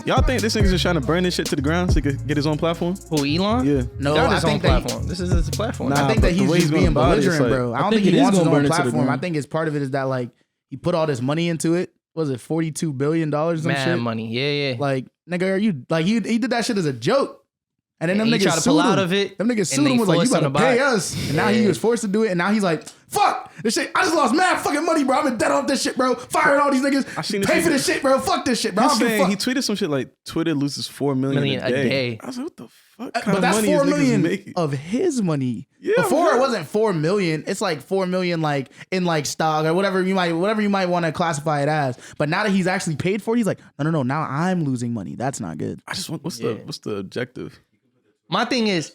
Y'all think this nigga's just trying to burn this shit to the ground so he could get his own platform? Who, Elon? Yeah. No, Got I his own think that platform. This is his platform. I think that he's just being belligerent, bro. I don't think he wants his own platform. I think it's part of it is that like he put all this money into it. Was it $42 billion or some shit? Mad money. Yeah. Like, nigga, are you like he did that shit as a joke? And then them he niggas tried to pull out of it. Them niggas sued him, was like, you gotta pay us. And now he was forced to do it. And now he's like, fuck this shit. I just lost mad fucking money, bro. I'm in debt off this shit, bro. Firing all these niggas. Pay for this shit, bro. Fuck this shit, bro. He tweeted some shit like Twitter loses $4 million a day. I was like, what the fuck? But that's $4 million of his money. Yeah, before it wasn't $4 million. It's like $4 million like in like stock or whatever you might want to classify it as. But now that he's actually paid for it, he's like, no. Now I'm losing money. That's not good. I just want what's the objective? My thing is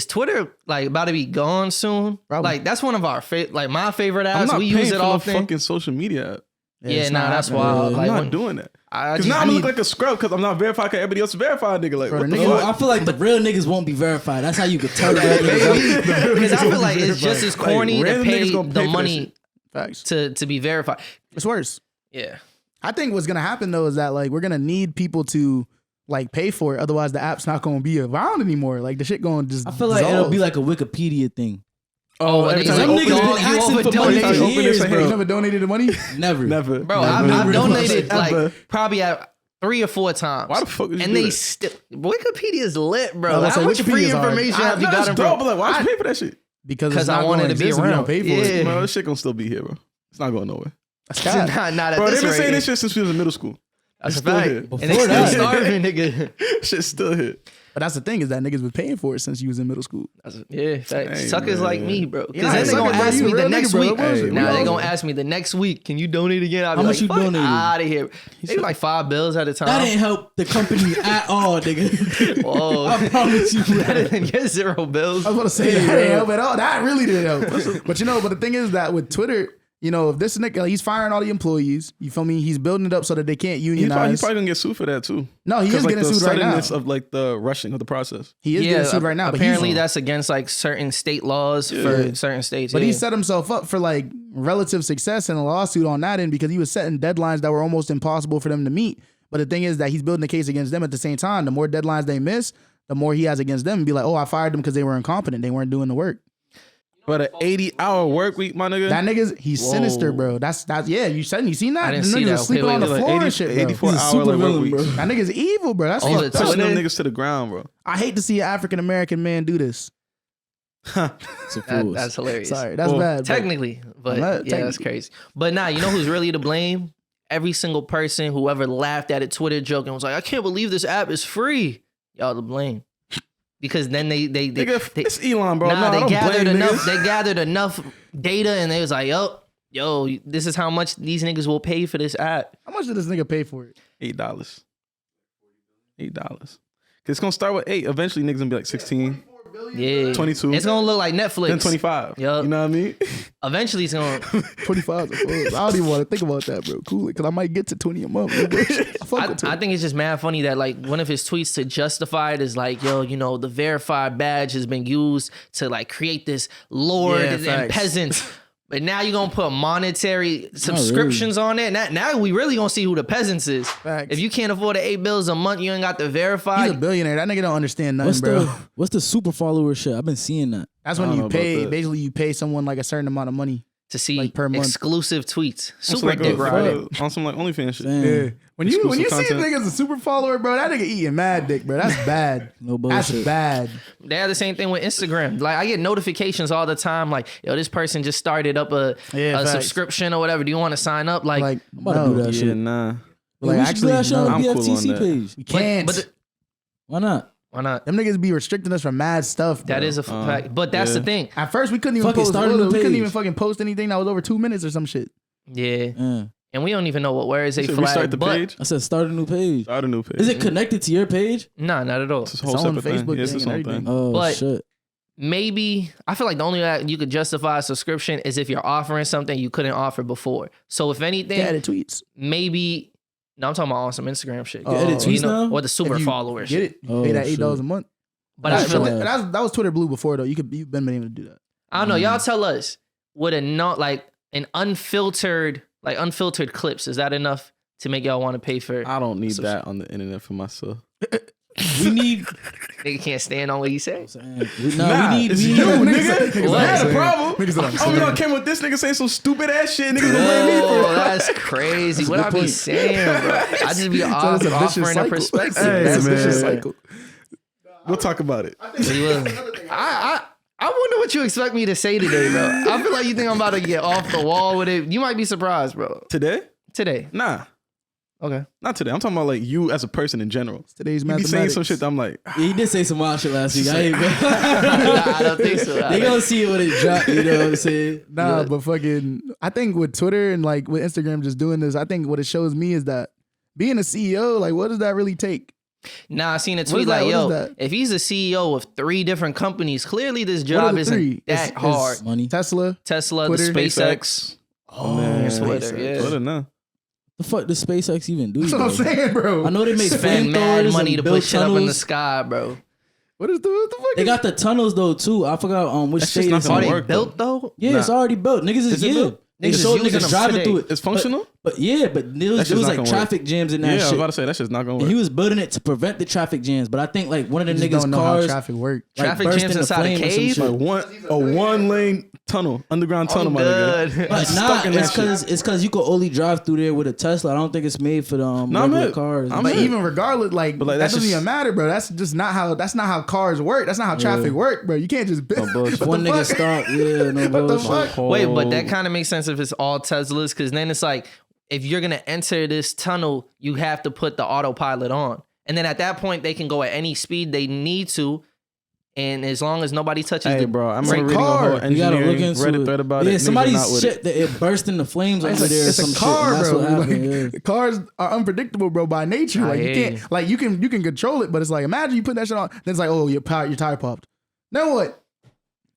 Twitter like about to be gone soon? Probably. Like that's one of our my favorite apps. We use it often. Fucking social media app. Yeah, that's wild. I'm not doing that. Because now I'm gonna look like a scrub because I'm not verified. Cause everybody else is verified, nigga. Like, what the fuck? I feel like the real niggas won't be verified. That's how you could tell that. Because I feel like it's just as corny to pay the money to be verified. It's worse. Yeah. I think what's gonna happen though is that like we're gonna need people to like pay for it. Otherwise, the app's not gonna be around anymore. Like the shit gonna just. I feel like it'll be like a Wikipedia thing. Oh, every time some niggas been asking for money for years, bro. You never donated the money? Never. Bro, I've donated like probably 3 or 4 times. Why the fuck would you and do they that? still Wikipedia is lit, bro. No, How much free Wikipedia's information have you gotten, bro? bro? Like, why'd you pay for that shit? Because I wanted to be around. You don't pay for it. Bro, this shit gonna still be here, bro. It's not going nowhere. That's bad. Not at Bro, this they've been saying rate. this shit since we was in middle school. That's a still fact. here. And they still starving, nigga. Shit's still here. But that's the thing is that niggas was paying for it since you was in middle school. Yeah, suckers like me, bro. Because Yeah, then they sucker, gonna bro. ask You me a the real next nigga, bro. week. Hey, Now they we gonna ask me the next week, can you donate again? I'll be How much like, you fuck donated? out of here. They like $5 at a time. That ain't help the company at all, nigga. Whoa. I promise you. Better than your $0. I was gonna say that didn't help at all. That really didn't help. But the thing is that with Twitter, if this nigga, he's firing all the employees. You feel me? He's building it up so that they can't unionize. He's probably gonna get sued for that too. No, he is getting sued right now. Of like the rushing of the process. He is getting sued right now. Apparently, that's against like certain state laws for certain states. But he set himself up for like relative success in a lawsuit on that end because he was setting deadlines that were almost impossible for them to meet. But the thing is that he's building a case against them at the same time. The more deadlines they miss, the more he has against them. And be like, oh, I fired them because they were incompetent. They weren't doing the work. But an 80-hour work week, my nigga. That he's sinister, bro. That's yeah. You seen that? I didn't the see niggas that. sleeping on the Like floor and shit, bro. 84-hour like work weeks. That nigga's evil, bro. That's fucked up. Pushing them niggas to the ground, bro. I hate to see an African American man do this. That's hilarious. Sorry, that's bad. Technically, but that's crazy. But you know who's really to blame? Every single person who ever laughed at a Twitter joke and was like, I can't believe this app is free. Y'all to blame. Because then they it's Elon, bro. They gathered enough data and they was like, yo, this is how much these niggas will pay for this app. How much did this nigga pay for it? $8. Cause it's gonna start with 8. Eventually, niggas gonna be like 16. Yeah, 22. It's gonna look like Netflix. Then 25. Yep. You know what I mean? Eventually, it's gonna 25. I don't even want to think about that, bro. Cool it, cause I might get to 20 a month. I think it's just mad funny that like one of his tweets to justify it is like, yo, the verified badge has been used to like create this lord and peasants. But now you're gonna put monetary subscriptions on it. Now we really gonna see who the peasants is. Facts. If you can't afford the $8 a month, you ain't got the verified. He's a billionaire. That nigga don't understand nothing, bro. What's the super follower shit? I've been seeing that. That's when you pay. Basically, you pay someone like a certain amount of money to see like per month. Exclusive tweets. Super like dick riding. on some like OnlyFans shit. Yeah. When you see content. niggas a super follower, bro, that nigga eating mad dick, bro. That's bad. No bullshit. That's bad. They have the same thing with Instagram. Like I get notifications all the time, like, yo, this person just started up a subscription or whatever. Do you want to sign up? Like I'm about to do that shit. Nah. Like, we should do that shit on the I'm cool on BFTC that. page. We can't. Why not? Why not? Them niggas be restricting us from mad stuff, bro. That is a fact. But that's the thing. At first, we couldn't even Fucking post. start a new We couldn't page. even fucking post anything that was over 2 minutes or some shit. Yeah. And we don't even know where is a Should flag. restart the but page? I said start a new page. Start a new page. Is it connected to your page? Nah, not at all. It's a whole It's on separate Facebook thing. Yes, thing it's and on everything. thing. Oh But- shit. Maybe I feel like the only way you could justify a subscription is if you're offering something you couldn't offer before. So if anything, Yeah, the tweets. maybe no, I'm talking about on some Instagram shit. You can edit tweets now? Or the super If you followers. Get it? You pay that $8 a month. But I feel like, that was Twitter Blue before though. You've been able to do that. I don't know. Y'all tell us, would an unfiltered clips, is that enough to make y'all want to pay for. I don't need that on the internet for myself. We need. Nigga can't stand on what you say. We It's need. you, nigga. What? I had a problem. Niggas what I'm Oh, saying. y'all came with this nigga saying some stupid ass shit. Niggas gonna blame me for Oh, it. that's crazy. What I be saying, bro? I just be it's a vicious offering a cycle. perspective. Hey, That's a man. vicious cycle. We'll talk about it. I wonder what you expect me to say today, bro. I feel like you think I'm about to get off the wall with it. You might be surprised, bro. Today. Nah. Okay. Not today. I'm talking about like you as a person in general. Today's You be mathematics. saying some shit that I'm like, Yeah, he did say some wild shit last week. Nah, I don't think so. They gonna see it when it drop. You know what I'm saying? Nah, Yeah. but fucking, I think with Twitter and like with Instagram just doing this, I think what it shows me is that being a CEO, like, what does that really take? Nah, I seen a What tweet is that? like, What is yo, that? if he's a CEO of 3 different companies, clearly this What are job the isn't three? that It's hard. Money. Tesla. Tesla, Twitter, the SpaceX. oh man, Twitter, yeah. Twitter now. The fuck does SpaceX even do? That's what I'm bro? saying, bro. I know they make Spend mad flamethrowers money and to build put shit up in the tunnels. sky, bro. What the fuck? They got the tunnels though too. I forgot which That shit's state not it's gonna Are in. they work, built though? Yeah, it's Nah. already built. Niggas is it built? They Niggas showed is using niggas them driving today. through it. It's functional? But yeah, but there That was shit's not like gonna traffic jams in that Yeah, I was shit. about to say that shit's not gonna And work. he was building it to prevent the traffic jams. But I think like one of the You just niggas' don't know how cars traffic work. like, Traffic burst jams into inside a flame or some cave? shit. Like one lane tunnel, underground tunnel, my nigga. good. But Stuck nah, in that it's cause you could only drive through there with a Tesla. I don't think it's made for the regular man. cars. I'm But in. even regardless, like, But, like, that that's doesn't just- even matter, bro. That's just not how cars work. That's not how traffic work, bro. You can't just Oh, bullshit. What One the nigga fuck? stop. Yeah, no What the bullshit. fuck? Wait, but that kind of makes sense if it's all Teslas, because then it's like, if you're gonna enter this tunnel, you have to put the autopilot on. And then at that point, they can go at any speed they need to. And as long as nobody touches Hey, the bro, I remember brake reading a car. whole You gotta look engineering into Reddit it. thread about Yeah, it. Niggas are somebody's not with shit it. that it burst into flames over there. Or It's some a car, shit. And that's bro. what happened. Like, cars are unpredictable, bro, by nature. I Like you hear can't, you. like you can control it, but it's like imagine you put that shit on, then it's like, oh, your tire popped. Then what?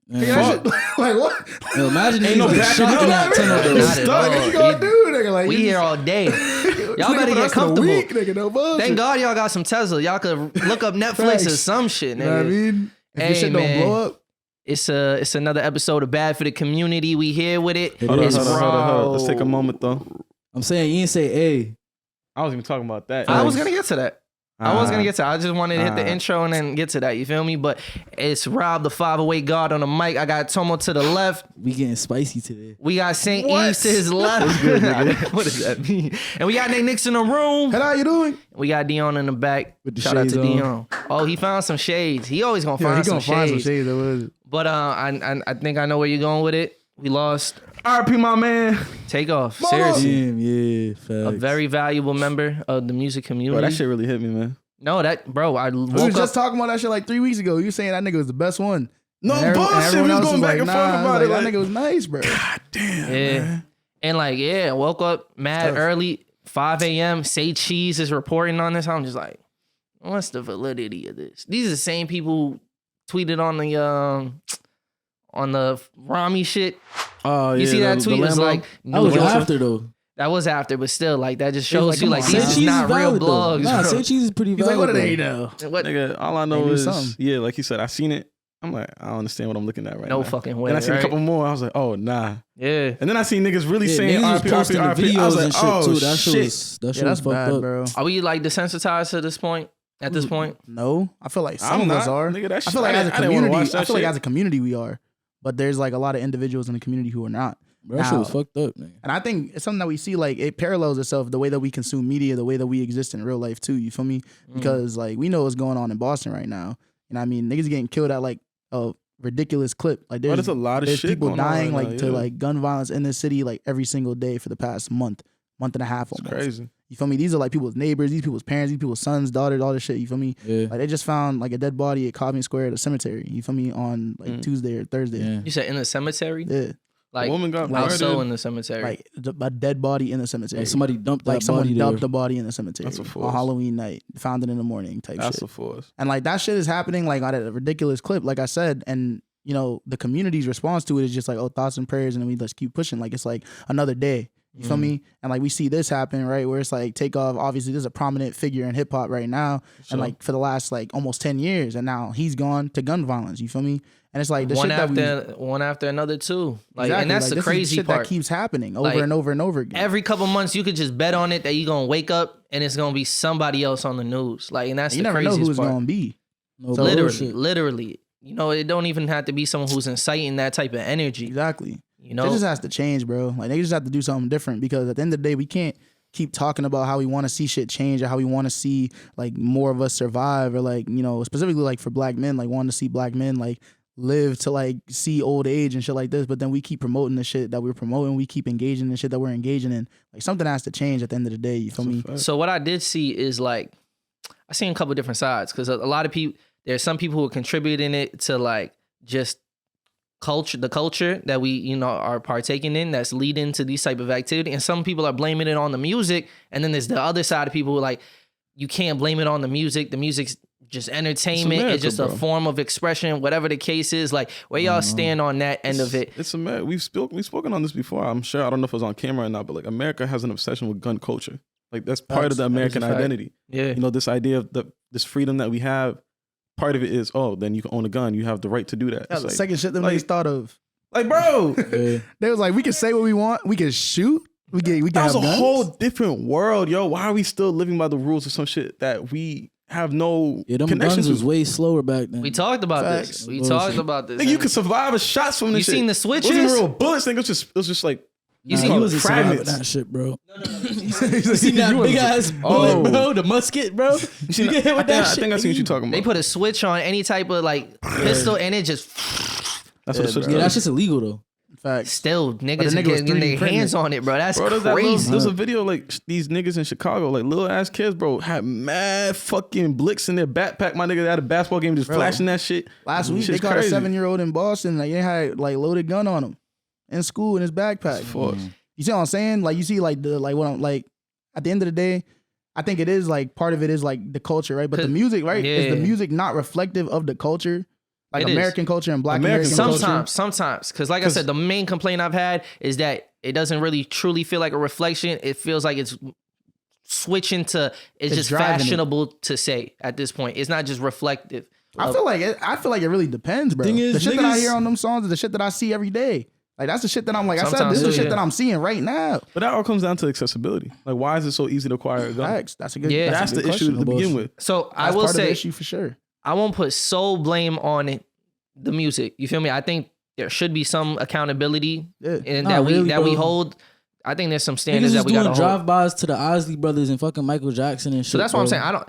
Yeah. Think that shit- like what? Yo, imagine Ain't niggas no get backing shot up. in that tunnel. though. Not at all. What you gonna do, nigga? Like We you here just- all day. This Y'all nigga better for the get rest of the comfortable. week, nigga, no bullshit. Thank God y'all got some Tesla. Y'all could look up Netflix or Facts. some shit, nigga. You know what I mean? If Hey, your shit man. don't blow up, It's another episode of Bad for the Community. We here with it. Hold Hold on, It's hold on, hold on, hold on. Let's raw. take a moment though. I'm saying you didn't say hey. I was even talking about that. I was gonna get to that. I was gonna Ah. get to that. I just wanted to hit the intro and then get to that. You feel me? But it's Rob, the 508 God on the mic. I got Tomo to the left. We getting spicy today. We got St. What? Yves to his left. What does that mean? And we got Nate Nix in the room. how you doing? We got Dion in the back. With the Shout out shades to on. Dion. Oh, he found some shades. He always gonna Yeah, find he some gonna find some shades. shades. That was But I think I know where you're going with it. We lost RP, my man. Takeoff. Seriously. Damn, yeah, facts. A very valuable member of the music community. Bro, that shit really hit me, man. No, I We was woke up. just talking about that shit like 3 weeks ago. You saying that nigga was the best one. No And every- and bullshit. We everyone was else going back like, and forth nah, about it. that Like, nigga was nice, bro. damn, Yeah. man. And like, yeah, woke up mad Tough. early, 5 a.m. Say Cheese is reporting on this. I'm just like, what's the validity of this? These are the same people who tweeted on the Rami shit. Oh, yeah. You see that the tweet? It was Lambo? like, That was yo, after though. that was after, but still, like that just It was shows you like, like come these on, is man. not real valid, though. blogs. Nah, bro. say cheese is pretty He's valid. like, what do though. they know? What? Nigga, all I know They knew is, something. yeah, like he said, I seen it. I'm like, I don't understand what I'm looking at right No now. fucking way. And I seen right? a couple more. I was like, oh, nah. Yeah. And then I seen niggas really Yeah, saying niggas was RP, posting RP, the RP. I was videos like, and shit oh, too. That shit shit. was Yeah, fucked that's bad, up. bro. Are we like desensitized to this point? At this point, No, I feel like some I'm of us not. are. Nigga, that I shit- feel like I as a didn't wanna community, watch that I feel like shit. as a community we are, but there's like a lot of individuals in the community who are not. Bro, that shit Now- was fucked up, man. And I think it's something that we see, like it parallels itself the way that we consume media, the way that we exist in real life too. You feel me? Because like we know what's going on in Boston right now. You know what I mean? Niggas getting killed at like a ridiculous clip. Like Bro, there's there's a lot of there's shit people going on dying right like now, to yeah. like gun violence in this city like every single day for the past month and a half It's almost. crazy. You feel me? These are like people's neighbors, these people's parents, these people's sons, daughters, all this shit. You feel me? Yeah. Like they just found like a dead body at Cobbing Square at a cemetery. You feel me? On like Tuesday or Thursday. Yeah. you said in the cemetery, Yeah. like The woman got how so murdered. in the cemetery? Like a dead body in the cemetery. Like somebody dumped that Like someone body dumped there. a body in the cemetery That's a on force. Halloween night, found it in the morning type That's shit. a force. And like that shit is happening like at a ridiculous clip, like I said. And you know, the community's response to it is just like, oh, thoughts and prayers, and then we just keep pushing. Like it's like another day. You feel me? And like we see this happen, right? Where it's like Takeoff, obviously there's a prominent figure in hip hop right now. And like for the last like almost 10 years, and now he's gone to gun violence. You feel me? And it's like the one shit after one after another too. Like, exactly, and that's like, the this is crazy shit part. that keeps happening over Like, and over and over again. Every couple months, you could just bet on it that you're gonna wake up and it's gonna be somebody else on the news. Like, and that's you the never know craziest who it's part. gonna be. No So- bullshit. Literally. You know, it don't even have to be someone who's inciting that type of energy. Exactly. You It know, just has to change, bro. Like they just have to do something different because at the end of the day, we can't keep talking about how we want to see shit change or how we want to see like more of us survive or like, you know, specifically like for black men, like wanting to see black men like live to like see old age and shit like this. But then we keep promoting the shit that we're promoting. We keep engaging in shit that we're engaging in. Like something has to change at the end of the day. You feel me? so what I did see is like, I seen a couple different sides because a lot of people, there's some people who are contributing it to like just the culture that we, you know, are partaking in that's leading to these type of activity. And some people are blaming it on the music. And then there's the other side of people who are like, you can't blame it on the music. The music's just entertainment. America, It's just bro. a form of expression, whatever the case is. Like, where y'all stand on that end of it? It's America. We've spoken on this before. I'm sure. I don't know if it was on camera or not, but like America has an obsession with gun culture. Like that's part of the American fact. identity. Yeah. You know, this idea of this freedom that we have. Part of it is, oh, then you can own a gun. You have the right to do that. That's It's the like, second shit that like- niggas thought of. like, bro, Yeah. They was like, we can say what we want. We can shoot. We can that was have a guns. whole different world, yo. Why are we still living by the rules of some shit that we have no Yeah, them connection guns was to? way slower back then. We talked about Facts. this. We Bullshit. talked about this. Nigga, you And could survive a shots from you this shit. seen the It wasn't switches? real bullets. Nigga, it was just like You Nah, see he the was a survivor fragments. that shit, bro. You See that big ass bullet, Oh. bro? The musket, bro. You get hit with that I shit. think I see what you're talking They about. put a switch on any type of like pistol and it just That's what it should Yeah, that's just illegal though. Facts. still niggas the nigga was getting their 3D printed. hands on it, bro. That's Bro, crazy. there's a video like these niggas in Chicago, like little ass kids, bro, had mad fucking blicks in their backpack. My nigga at a basketball game just Bro. flashing that shit. Last week, they Shit's caught crazy. a 7-year-old in Boston. Like, they had like loaded gun on him in school in his backpack. Fuck. You see what I'm saying? Like, you see, like the like what I'm like. At the end of the day, I think it is like part of it is like the culture, right? But the 'Cause- music, right? Is the yeah. music not reflective of the culture, like It is. American culture and Black American American culture. culture? Sometimes, because like I said, the main complaint I've had is that it doesn't really truly feel like a reflection. It feels like it's switching to it's just driving it. fashionable to say at this point. It's not just reflective. I feel like it really depends, bro. Thing is, the shit that I niggas- hear on them songs is the shit that I see every day. Like that's the shit that I'm like. I said Sometimes this is the too, shit yeah. that I'm seeing right now. But that all comes down to accessibility. Like, why is it so easy to acquire a gun? Facts. That's a good. Yeah. That's a the good issue question. to begin with. So I That's will part of the say issue for sure. I won't put sole blame on it, the music. You feel me? I think there should be some accountability Yeah. and Nah, that we really, that we bro. hold. I think there's some Niggas standards was that we doing gotta hold. drive-bys to the Osley Brothers and fucking Michael Jackson and shit. So that's what I'm bro. saying. I don't.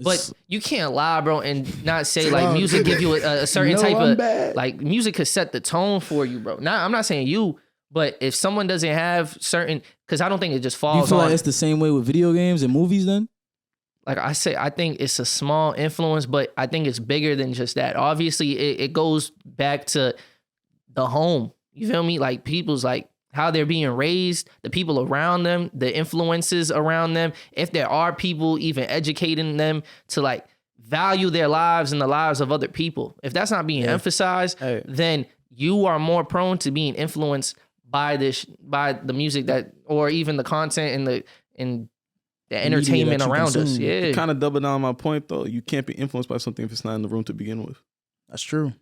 But It's- you can't lie, bro, and not say like Wrong. music give you a certain No, type I'm of bad. like music could set the tone for you, bro. Now I'm not saying you, but if someone doesn't have certain, because I don't think it just Do you falls feel on. like it's the same way with video games and movies then? Like I say, I think it's a small influence, but I think it's bigger than just that. Obviously, it goes back to the home. You feel me? Like people's like how they're being raised, the people around them, the influences around them. If there are people even educating them to like value their lives and the lives of other people. If that's not being emphasized, Hey. then you are more prone to being influenced by the music that, or even the content and the entertainment that you around us. consume. Yeah. Kind of double down on my point though. You can't be influenced by something if it's not in the room to begin with. That's true.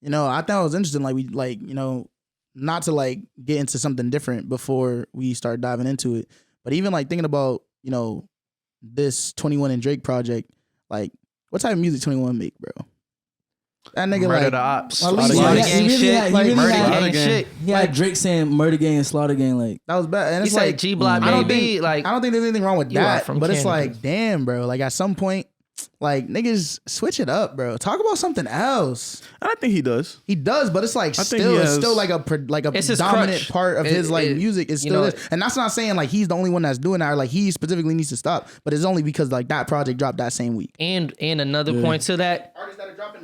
You know, I thought it was interesting. Like we like, you know, not to like get into something different before we start diving into it. But even like thinking about, you know, this 21 and Drake project, like what type of music 21 make, bro? That nigga Murder like the ops. at least Slaughter like- gang he really shit. had- he Like really murder had- gang shit. He had Drake saying murder gang and slaughter gang like that was bad. And He it's said like G Block I don't baby. think Like I don't think there's anything wrong with You are that. from But it's Canada. like, damn, bro. Like at some point, like niggas switch it up, bro. Talk about something else. And I think he does. He does, but it's like I think still, he it's has- still like a It's his dominant crutch. part of his like music. Is you still know, is, and that's not saying like he's the only one that's doing that. Or like he specifically needs to stop, but it's only because like that project dropped that same week. and another point to that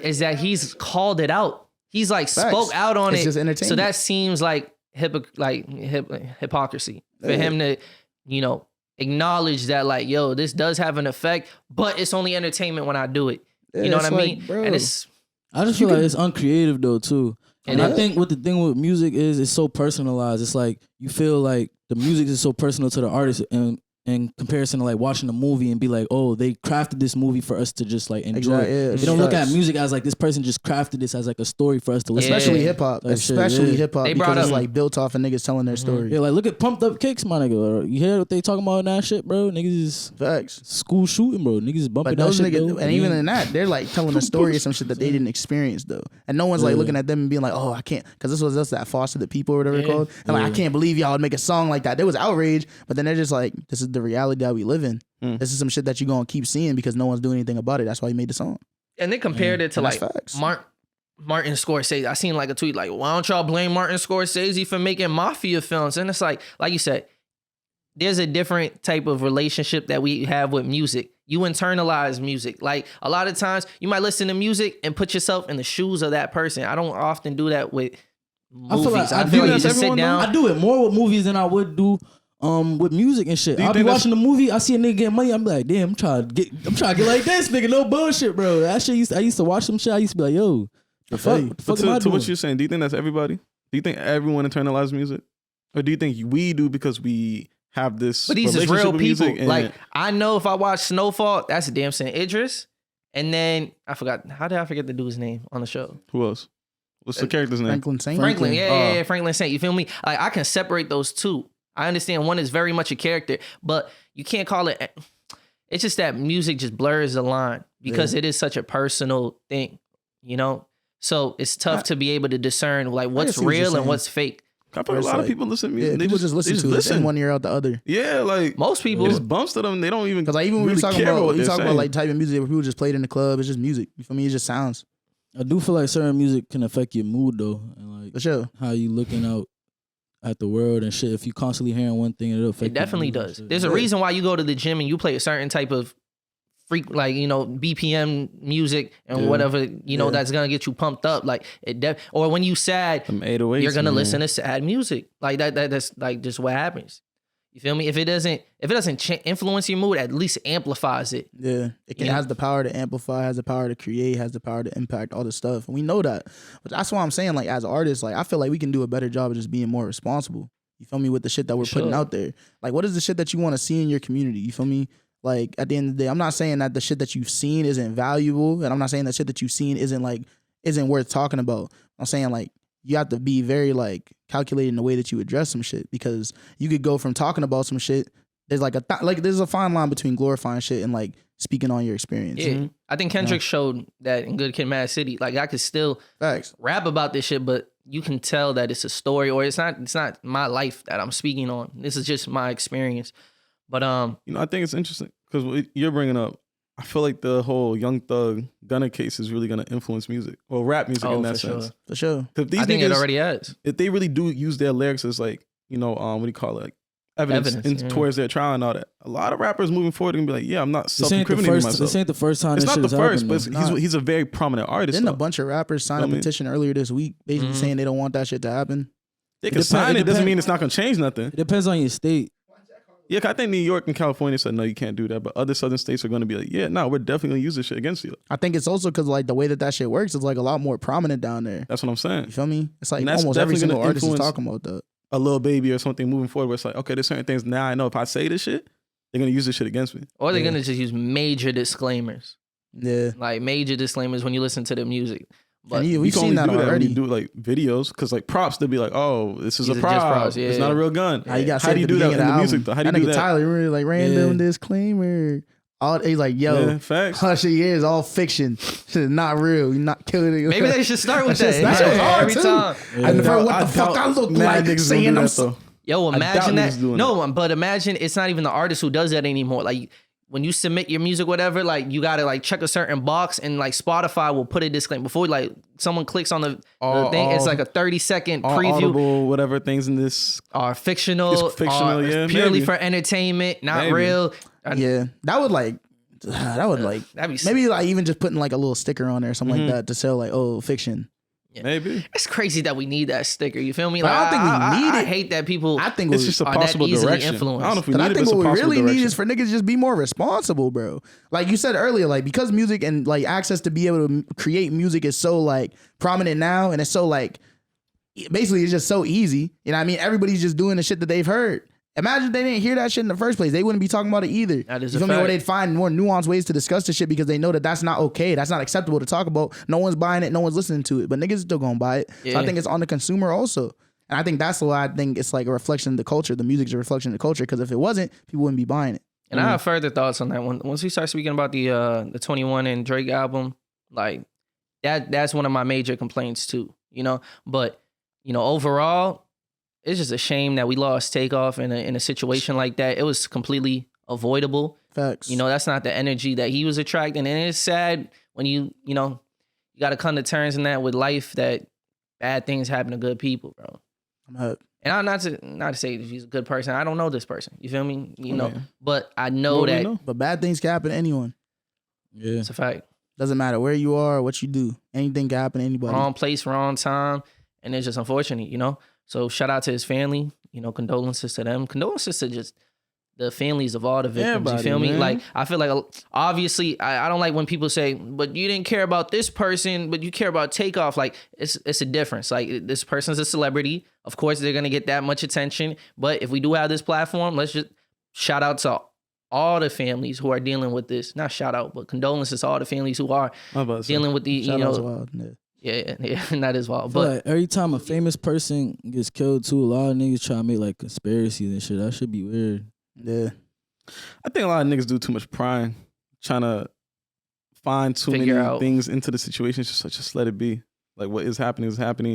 is that he's called it out. He's like spoke out on It's it. just entertainment. So that seems like hypocrisy for him to, you know, acknowledge that like, yo, this does have an effect, but it's only entertainment when I do it. You know it's what I like, mean? bro. And it's I just feel like it's uncreative though too. And I is. think what the thing with music is, it's so personalized. It's like you feel like the music is so personal to the artist, and in comparison to like watching a movie and be like, oh, they crafted this movie for us to just like enjoy. Exactly, yeah, they don't look at music as like this person just crafted this as like a story for us to listen. Especially to. hip hop, Like especially hip hop, because it's up, like built off of niggas telling their story. Yeah, like look at Pumped Up Kicks, my nigga. You hear what they talking about in that shit, bro? Niggas is Facts. school shooting, bro. Niggas is bumping But those that shit, niggas, though. and even in that, they're like telling a story of some shit that they didn't experience though, and no one's like looking at them and being like, "Oh, I can't," because this was just that Foster the People or whatever it's called, and like I can't believe y'all would make a song like that. There was outrage, but then they're just like, "This is the reality that we live in. This is some shit that you're gonna keep seeing because no one's doing anything about it. That's why he made the song." And they compared it to And like that's facts. Martin Scorsese. I seen like a tweet like, why don't y'all blame Martin Scorsese for making mafia films? And it's like you said, there's a different type of relationship that we have with music. You internalize music. Like a lot of times you might listen to music and put yourself in the shoes of that person. I don't often do that with movies. I feel like you just sit down. I do it more with movies than I would do with music and shit. I'll be watching the movie, I see a nigga get money, I'm like, damn, I'm trying to get like this nigga, no bullshit, bro. That shit I used to watch some shit, I used to be like, yo, the fuck am I doing? To what you're saying, do you think that's everybody? Do you think everyone internalizes music? Or do you think we do because we have this But these is real people. Like, I know if I watch Snowfall, that's Damson Idris. And then I forgot, how did I forget the dude's name on the show? who else? What's the character's name? Franklin Saint. Franklin, yeah, Franklin Saint. You feel me? Like I can separate those two. I understand one is very much a character, but you can't call it. It's just that music just blurs the line because it is such a personal thing, you know. So it's tough to be able to discern like what's real and what's fake. I feel a lot of people listen to music. Yeah, they people just listen to it in one ear out the other. Yeah, like Most people it just bumps to them. They don't even Because like even when really we talking care about what they're saying. like type of music where people just play it in the club, it's just music. You feel me? It just sounds. I do feel like certain music can affect your mood though, and like For sure. how you looking out at the world and shit. If you constantly hearing one thing, it'll affect It definitely your mood and does. shit. There's a reason why you go to the gym and you play a certain type of freak, like, you know, BPM music and whatever, you know, that's gonna get you pumped up. Like or when you sad, Them 808s, you're gonna man. listen to sad music. Like that's like just what happens. You feel me? If it doesn't influence your mood, at least amplifies it. Yeah. It has the power to amplify, has the power to create, has the power to impact all this stuff. And we know that. But that's why I'm saying, like, as artists, like, I feel like we can do a better job of just being more responsible. You feel me? With the shit that we're putting out there. Like, what is the shit that you want to see in your community? You feel me? Like, at the end of the day, I'm not saying that the shit that you've seen isn't valuable. And I'm not saying that shit that you've seen isn't worth talking about. I'm saying, like, you have to be very, like, calculated in the way that you address some shit, because you could go from talking about some shit. There's like there's a fine line between glorifying shit and like speaking on your experience. Yeah. I think Kendrick showed that in Good Kid, Mad City. Like I could still rap about this shit, but you can tell that it's a story, or it's not my life that I'm speaking on. This is just my experience. But you know, I think it's interesting because what you're bringing up, I feel like the whole Young Thug Gunna case is really gonna influence music or rap music in that sense. For sure. These I think niggas, it already has. if they really do use their lyrics as like, you know, what do you call it? Like evidence towards their trial and all that. A lot of rappers moving forward can be like, yeah, I'm not self-incriminating myself. This ain't the first time. It's this not the shit first, has but happened, he's a very prominent artist. Didn't a bunch of rappers sign a petition earlier this week basically saying they don't want that shit to happen? They can sign it, doesn't mean it's not gonna change nothing. It depends on your state. Yeah, I think New York and California said, no, you can't do that. But other southern states are going to be like, yeah, no, we're definitely going to use this shit against you. I think it's also because like the way that shit works is like a lot more prominent down there. That's what I'm saying. You feel me? It's like that's almost every definitely single gonna artist is influence talking about that. A Lil Baby or something moving forward where it's like, okay, there's certain things now I know if I say this shit, they're going to use this shit against me. Or they're gonna just use major disclaimers. Yeah. Like major disclaimers when you listen to the music. But and we've seen that already. When you do like videos, because like props, they'll be like, oh, this is These a are just prop. props, yeah. It's not a real gun. How do you do that in the music though? How do you do that? Tyler really like random disclaimer. He's like, yo, facts. hush your ears, all fiction. Shit is not real. You're not killing it. maybe they should start with that. That shit's hard every too. time. I never what the fuck I look like saying I'm so. Yo, imagine that. doing No, but imagine it's not even the artist who does that anymore. Like when you submit your music, whatever, like you gotta like check a certain box, and like Spotify will put a disclaimer before like someone clicks on the thing. It's like a 30-second preview. Audible, whatever things in this Are fictional. It's fictional, are yeah, purely maybe. for entertainment, not Maybe. real. Yeah, that would That'd be maybe like even just putting like a little sticker on there or something like that to sell like, oh, fiction. Yeah. maybe. It's crazy that we need that sticker. You feel me? But I don't think we need I it. hate that people. I think It's just a are that possible easily direction. influenced. I don't know if we And need I it, but think it's a what we possible really direction. need is for niggas to just be more responsible, bro. Like you said earlier, like because music and like access to be able to create music is so like prominent now, and it's so like basically it's just so easy. You know what I mean? Everybody's just doing the shit that they've heard. Imagine if they didn't hear that shit in the first place. They wouldn't be talking about it either. That is you a feel me? fact. Or they'd find more nuanced ways to discuss the shit because they know that that's not okay. That's not acceptable to talk about. No one's buying it. No one's listening to it. But niggas still gonna buy it. Yeah. So I think it's on the consumer also. And I think that's why I think it's like a reflection of the culture. The music's a reflection of the culture. Because if it wasn't, people wouldn't be buying it. And I have further thoughts on that one. Once we start speaking about the 21 and Drake album, like that's one of my major complaints too. You know, but you know, overall, it's just a shame that we lost Takeoff in a situation like that. It was completely avoidable. Facts. You know, that's not the energy that he was attracting. And it's sad when you got to come to terms in that with life that bad things happen to good people, bro. I'm up. And I'm not to say if he's a good person. I don't know this person. You feel me? You know, but I know that. But bad things can happen to anyone. Yeah. It's a fact. Doesn't matter where you are or what you do. Anything can happen to anybody. Wrong place, wrong time. And it's just unfortunate, you know? So shout out to his family, you know, condolences to them. Condolences to just the families of all the victims. Everybody, you feel me? man. Like, I feel like, obviously, I don't like when people say, but you didn't care about this person, but you care about Takeoff. Like, it's a difference. Like, this person's a celebrity. Of course, they're going to get that much attention. But if we do have this platform, let's just shout out to all the families who are dealing with this. Not shout out, but condolences to all the families who are dealing with the, Shout you out to know. Wild, yeah. Yeah, that is wild. But But like, every time a famous person gets killed too, a lot of niggas try to make like conspiracies and shit. That should be weird. Yeah. I think a lot of niggas do too much prying, trying to find too Figure many out. things into the situation. Just let it be. Like what is happening.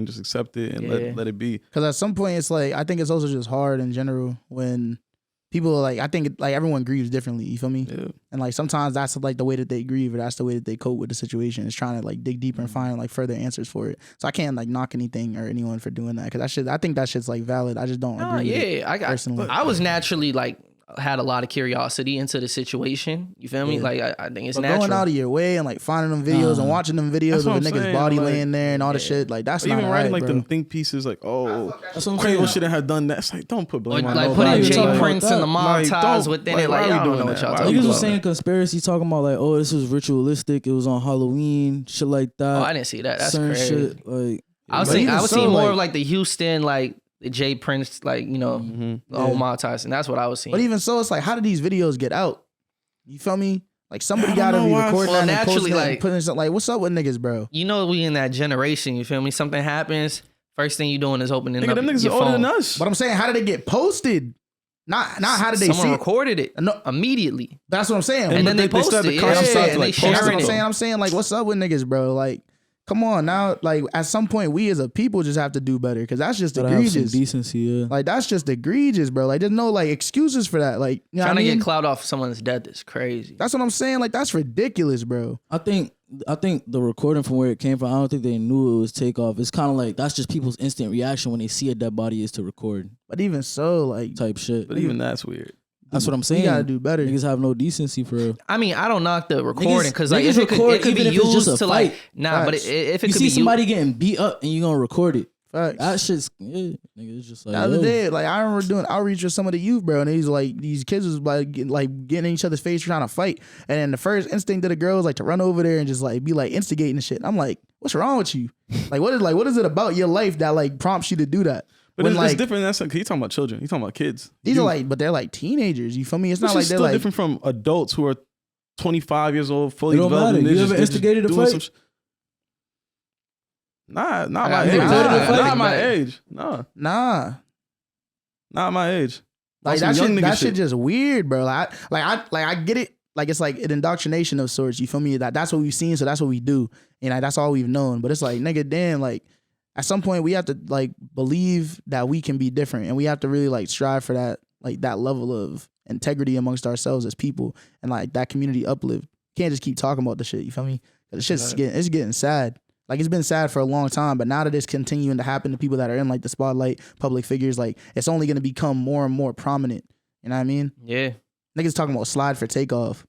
Just accept it and let it be. Because at some point, it's like, I think it's also just hard in general when people like, I think like everyone grieves differently. You feel me? Yeah. And like sometimes that's like the way that they grieve or that's the way that they cope with the situation is trying to like dig deeper and find like further answers for it. So I can't like knock anything or anyone for doing that because I think that shit's like valid. I just don't agree with it personally. I was naturally like had a lot of curiosity into the situation. You feel me? Yeah. Like I think it's But natural. going out of your way and like finding them videos and watching them videos That's of what a I'm nigga's saying, body like, laying there and all the shit, like that's Or not even writing right, like bro. them think pieces like, oh, That's what I'm Quavo saying. shouldn't have done that. It's like don't put blame Or on like nobody. putting talking Jay about Prince in the that. Like, montage don't- within like, it. why Like are we I don't doing know what that? y'all Why talking we Niggas doing was about. saying conspiracy, talking about like, oh, this was ritualistic. It was on Halloween, shit like that. Oh, I didn't see that. That's Certain crazy. shit, like I was But seeing even so, more like- of like the Houston, like the Jay Prince, like, you know, the whole Yeah. montage. And that's what I was seeing. But even so, it's like, how did these videos get out? You feel me? Like somebody I don't gotta know be why. recording Well, that and naturally, posting it like- and putting something like, what's up with niggas, bro? You know, we in that generation, you feel me? Something happens, first thing you doing is opening Nigga, up them niggas your are older phone. than us. But I'm saying, how did it get posted? Not how did they Someone see it? recorded it No. immediately. That's what I'm saying. And then they they started posted to it. consciously Yeah, to, and like, they post That's what sharing I'm it. saying. I'm saying, like, what's up with niggas, bro? Like, come on now. Like, at some point, we as a people just have to do better because that's just gotta have some egregious. decency. Yeah. Like, that's just egregious, bro. Like, there's no like excuses for that. Like, you know Trying what I to mean? get clout off someone's death is crazy. That's what I'm saying. Like, that's ridiculous, bro. I think the recording from where it came from, I don't think they knew it was Takeoff. It's kind of like that's just people's instant reaction when they see a dead body is to record But even so, like, type shit. But even that's weird. That's what I'm saying. we gotta do better. Niggas have no decency for real. I mean, I don't knock the recording because like niggas if it record could be even if it's just used a to like fight. but Facts. if it You could see be somebody getting beat up and you gonna record it. Facts. That shit's nigga. It's just like The other yo. day, like I remember doing outreach with some of the youth, bro, and these kids was like getting in each other's face trying to fight, and then the first instinct of the girl was like to run over there and just like be like instigating the shit. I'm like, what's wrong with you? What is it about your life that like prompts you to do that? But When, it's like, different. That's like, he's talking about children. He's talking about kids. these You- are like, but they're like teenagers. You feel me? It's Which not like is they're still like different from adults who are 25 years old, fully It don't developed. matter. and You they're ever they're instigated a doing fight? some Not my got age. you. Not my Back. age. No, nah. not my age. Like Some that young shit, nigga that shit just weird, bro. I get it. Like it's like an indoctrination of sorts. You feel me? That's what we've seen, so that's what we do, and like, that's all we've known. But it's like, nigga, damn, like at some point we have to like believe that we can be different, and we have to really like strive for that, like that level of integrity amongst ourselves as people, and like that community uplift. Can't just keep talking about the shit. You feel me? The shit's getting sad. Like it's been sad for a long time, but now that it's continuing to happen to people that are in like the spotlight, public figures, like it's only gonna become more and more prominent. You know what I mean? Yeah. Niggas talking about slide for Takeoff.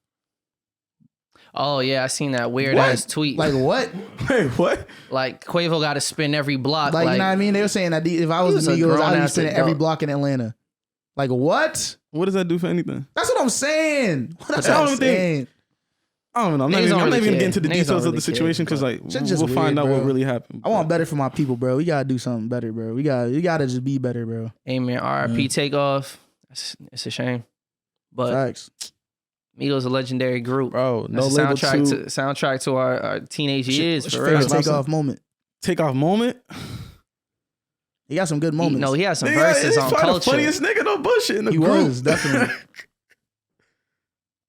Oh yeah, I seen that weird What? ass tweet. Like what? Wait, what? Like Quavo got to spin every block. Like, you know what I mean? They were saying that if I was was the a Migos, I'd be grown-ass spinning every adult. block in Atlanta. Like what? What does that do for anything? That's what I'm saying. That's I what don't I'm even think- saying. I don't know. I'm not Niggas even don't gonna really get care. into the Niggas details don't of the really situation care, because like Shit's just we'll find weird, out bro. what really happened. I want better for my people, bro. We gotta do something better, bro. You gotta just be better, bro. Hey man, RIP Takeoff. It's a shame. But Facts. Migos a legendary group. Bro, no That's label soundtrack to our teenage years. What's For your real. favorite Takeoff moment? Takeoff moment? He got some good moments. He had some Nigga, verses he's on probably culture. the funniest nigga, no bullshit in the He group. was, definitely.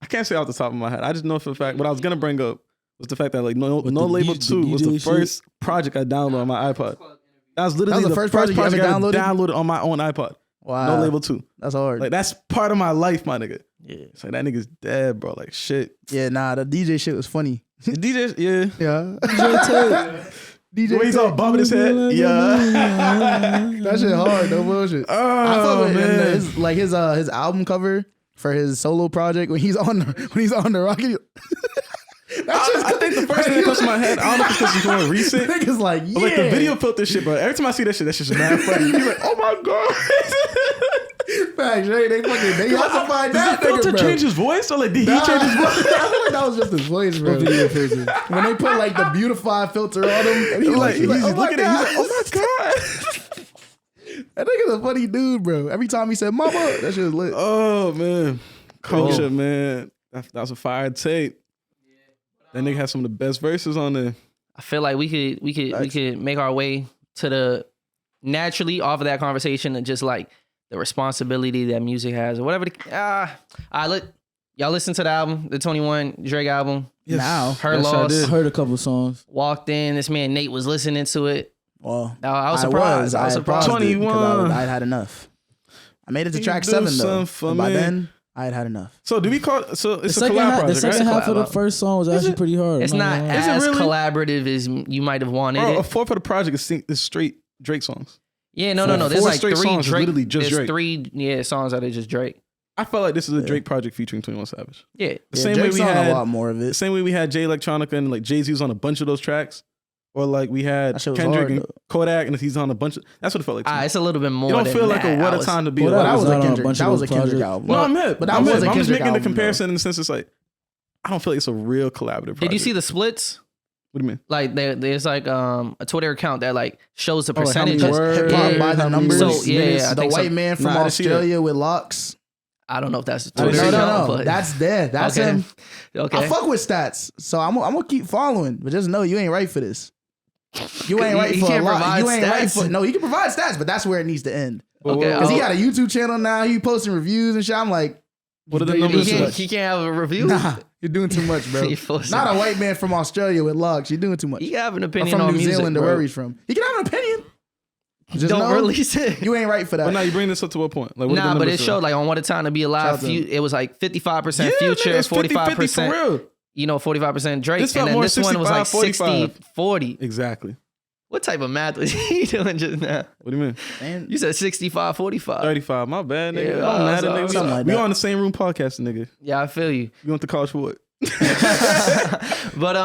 I can't say off the top of my head. I just know for the fact, what I was going to bring up was the fact that like No the Label DJ 2 was the shit? first project I downloaded on my iPod. That was literally the first project I downloaded on my own iPod. Wow. No Label 2. That's hard. Like, that's part of my life, my nigga. Yeah. It's like, that nigga's dead, bro. Like, shit. Yeah, nah, the DJ shit was funny. The DJ, yeah. Yeah. DJ The way he's all bobbing his head. Yeah. That shit hard, no bullshit. I fuck with his album cover for his solo project when he's on the rocket. I think the first thing that comes to my head, I don't know if it's because he's more recent. Niggas like, yeah. But like the video filter shit, bro. Every time I see that shit, that's just mad funny. He's like, oh my God. Facts, right? They have to find that Did the filter nigga, bro. change his voice? Or like, did he change his voice? I feel like that was just his voice, bro. When they put like the beautify filter on him, and he's like, he's looking at it. He's like, oh my God. That nigga's a funny dude, bro. Every time he said mama, that shit was lit. Oh man. Culture, man. That was a fire tape. That nigga had some of the best verses on there. I feel like we could make our way to the naturally off of that conversation and just like the responsibility that music has or whatever. Y'all listen to the album, the 21 Drake album. Yes. Now, Her Loss. I heard a couple songs. Walked in. This man Nate was listening to it. Well, I was surprised. I was surprised. 21. I had enough. I made it to track 7 though. And by then, I had half. So do we call it? So it's the a collab project, The second right? half of the first song was actually pretty hard. It's not as really? collaborative as you might have wanted Bro, it. a fourth of the project is straight Drake songs. Yeah, no. There's Four like straight 3 songs is Drake. literally just There's Drake. 3 songs that are just Drake. I felt like this is a Drake project featuring 21 Savage. Yeah. The same way Drake's we on had a lot more of the it. same way we had Jay Electronica and like Jay-Z was on a bunch of those tracks. Or like we had That shit was Kendrick hard, and though. Kodak and he's on a bunch of. That's what it felt like. To me. It's a little bit more. You don't than feel like that. a what a time to be Well, alive. That was not a on a Kendrick. bunch That of was a those Kendrick projects. album. No, I'm hip. But that I'm was hip. a I'm just Kendrick making the album, comparison in the sense it's like I don't feel like it's a real collaborative project. Did you see the splits? What do you mean? Like there's like a Twitter account that like shows the like how many percentages. words? Hip hop by the numbers. So, yeah, I the think so. white man from Nah, I didn't see that. Australia with locks. I don't know if that's the I didn't Twitter see account, No. but That's there. That's okay. him. Okay. I fuck with stats, so I'm gonna keep following. But just know you ain't right for this. You ain't right He for a can't lot. provide You ain't right stats. for. No, you can provide stats, but that's where it needs to end. Okay, Because he got a YouTube channel now. He posting reviews and shit. I'm like, What are the you're doing numbers? too He much. can't have a review. Nah, you're doing too much, bro. He forcing Not it. a white man from Australia with locks. You're doing too much. You have an I'm opinion from on New music, Zealand, bro. where he's from. He can have an opinion. Just Don't know release it. you ain't right for that. But now you bring this up to what point? Like, what are the Nah, but numbers it for showed that? like on What a Time to Be Alive. Shout out to It was like 55% Yeah, Future, nigga, it's 50-50 45%. for real. 45% Drake, This and felt then more this one was like 65, 60-40. Exactly. What type of math was he doing just now? What do you mean? Man, You said 65-45. 35. My bad, nigga. Yeah, It don't matter, nigga. something like We that. on the same room podcasting, nigga. Yeah, I feel you. You went to college for what? But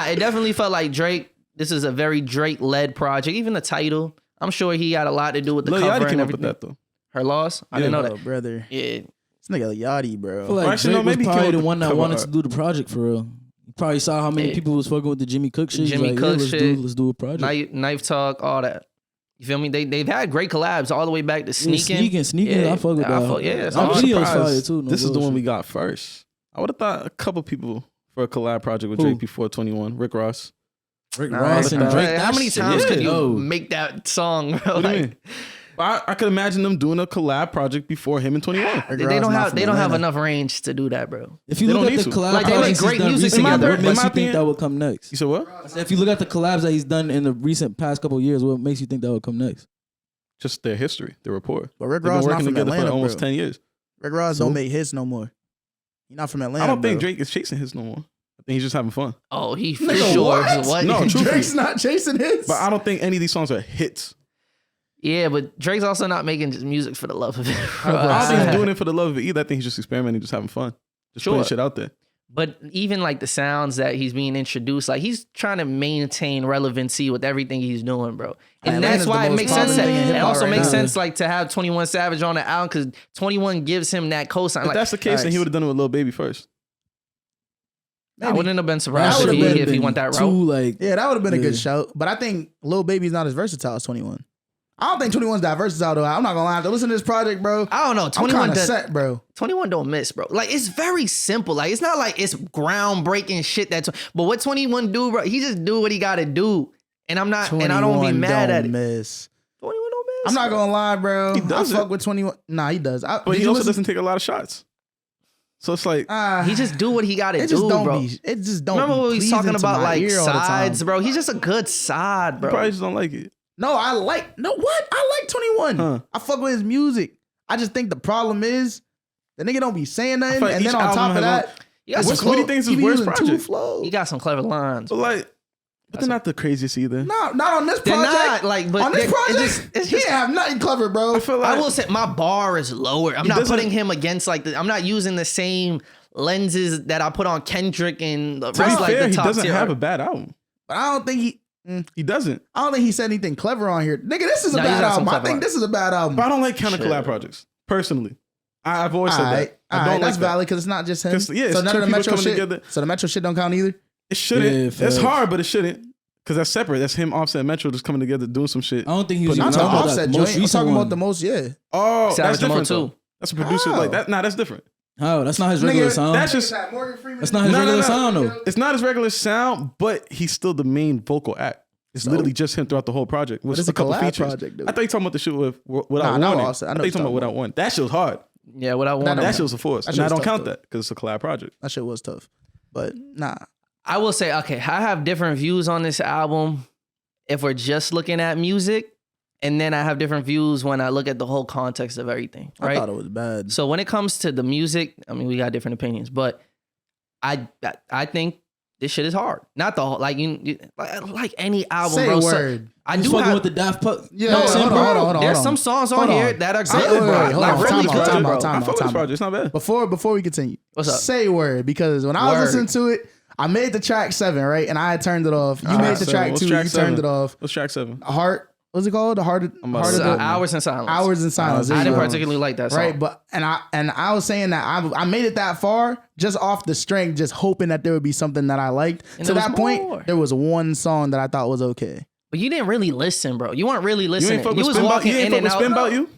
it definitely felt like Drake. This is a very Drake-led project. Even the title, I'm sure he had a lot to do with the Lil cover Yachty and came up with everything. that though. Her Loss? I didn't know oh, that. brother. Yeah. This nigga Yachty, bro. I feel like Or actually, Drake no, maybe he was probably came the with one the that cover wanted art. to do the project for real. You probably saw how many Yeah. people was fucking with the Jimmy Cook shit. He's Jimmy like, Cook let's shit. let's do a project. Knife Talk, all that. You feel me? They've had great collabs all the way back to Sneaking. Sneaking. I fuck with that. It's I'm hard. video's surprised fire too. No this is the one bullshit. we got first. I would have thought a couple people for a collab project with Who? Drake before 21. Rick Ross. Rick Nah, Ross and but Drake. How that many shit- times yeah. could you No. make that song, bro? What do you mean? I could imagine them doing a collab project before him and 21. They don't have enough range to do that, bro. If you They look don't at need the to. collab Like, they make projects he's great done music recently, together. what makes In you my think opinion- that would come next? You said what? I said, if you look at the collabs that he's done in the recent past couple of years, what makes you think that would come next? Just their history, their rapport. But Rick They've been Ross not working from together Atlanta, for almost bro. 10 years. Rick Ross So? don't make hits no more. He's not from Atlanta. I don't think bro. Drake is chasing his no more. I think he's just having fun. Oh, he for Nigga, sure. what? No, truthfully. Drake's not chasing hits. But I don't think any of these songs are hits. Yeah, but Drake's also not making just music for the love of it. bro. I don't think he's doing it for the love of it either. I think he's just experimenting, just having fun. Just putting Sure. shit out there. But even like the sounds that he's being introduced, like he's trying to maintain relevancy with everything he's doing, bro. And Atlanta's that's why the it most makes sense. popular thing in It hip-hop also right makes now. sense like to have 21 Savage on the album because 21 gives him that cosign. If Like, that's the case, then he would have done it with Lil Baby first. I wouldn't have been surprised That if would've he been went that Too route. like Yeah, that would have been a Yeah. good shout. But I think Lil Baby's not as versatile as 21. I don't think 21's versatile though. I'm not gonna lie. After listening to this project, bro. I don't know. 21 does, set, bro. 21 don't miss, bro. Like it's very simple. Like it's not like it's groundbreaking shit. But what 21 do, bro? He just do what he gotta do, and I'm not, and I don't be mad at it. 21 don't miss. I'm not gonna lie, bro. He does. I fuck with 21. Nah, he does. But he also doesn't take a lot of shots. So it's like he just do what he got to do, bro. It just don't. Remember when we was talking about like sides, bro? He's just a good side, bro. You probably just don't like it. No, I like 21. Huh. I fuck with his music. I just think the problem is the nigga don't be saying nothing, and then on top of that, what do you think is his worst project? He got some clever lines, but they're not the craziest either. No, not on this project. They're not, but on this project, he didn't have nothing clever, bro. I will say my bar is lower. I'm not putting him against I'm not using the same lenses that I put on Kendrick and the rest. He doesn't have a bad album, but I don't think he doesn't. I don't think he said anything clever on here. Nigga, this is a bad album. I think this is a bad album. But I don't like counter collab projects personally. I've always said that. I don't like valid because it's not just him. Yeah, so none of the Metro shit. Together. So the Metro shit don't count either. It shouldn't. It's hard, but it shouldn't. Because that's separate. That's him, Offset, Metro just coming together doing some shit. I don't think he was not talking about Offset joint. I'm talking about the most, Oh, that's different too. That's a producer like that. Nah, that's different. Oh, that's not his regular sound. That's just that's not his regular sound though. It's not his regular sound, but he's still the main vocal act. It's literally just him throughout the whole project. But it's a couple features. Project, dude. I thought you talking about the shit with Without Warning. I thought you talking about Without Warning. That shit was hard. Yeah, Without Warning. That shit was a force. And I don't count that because it's a collab project. That shit was tough. But nah. I will say, okay, I have different views on this album if we're just looking at music. And then I have different views when I look at the whole context of everything. Right? I thought it was bad. So when it comes to the music, I mean, we got different opinions. But I think this shit is hard. Not the whole, like any album, Say bro. Word. I do fucking with the Daft Punk. Yeah, no, hold on. There's some songs on here that are good, bro. Like really good, bro. I fuck with this project. It's not bad. Before we continue, what's up? Say Word, because when I was listening to it, I made the track 7, right, and I had turned it off. You made the track 2, you turned it off. What's track 7? Heart. What's it called? The Heart of the Hours in Silence. Hours in Silence. I didn't particularly like that song. Right, but and I was saying that I made it that far just off the strength, just hoping that there would be something that I liked. And to that point, there was one song that I thought was okay. But you didn't really listen, bro. You weren't really listening. You was walking in and out. Spin About You?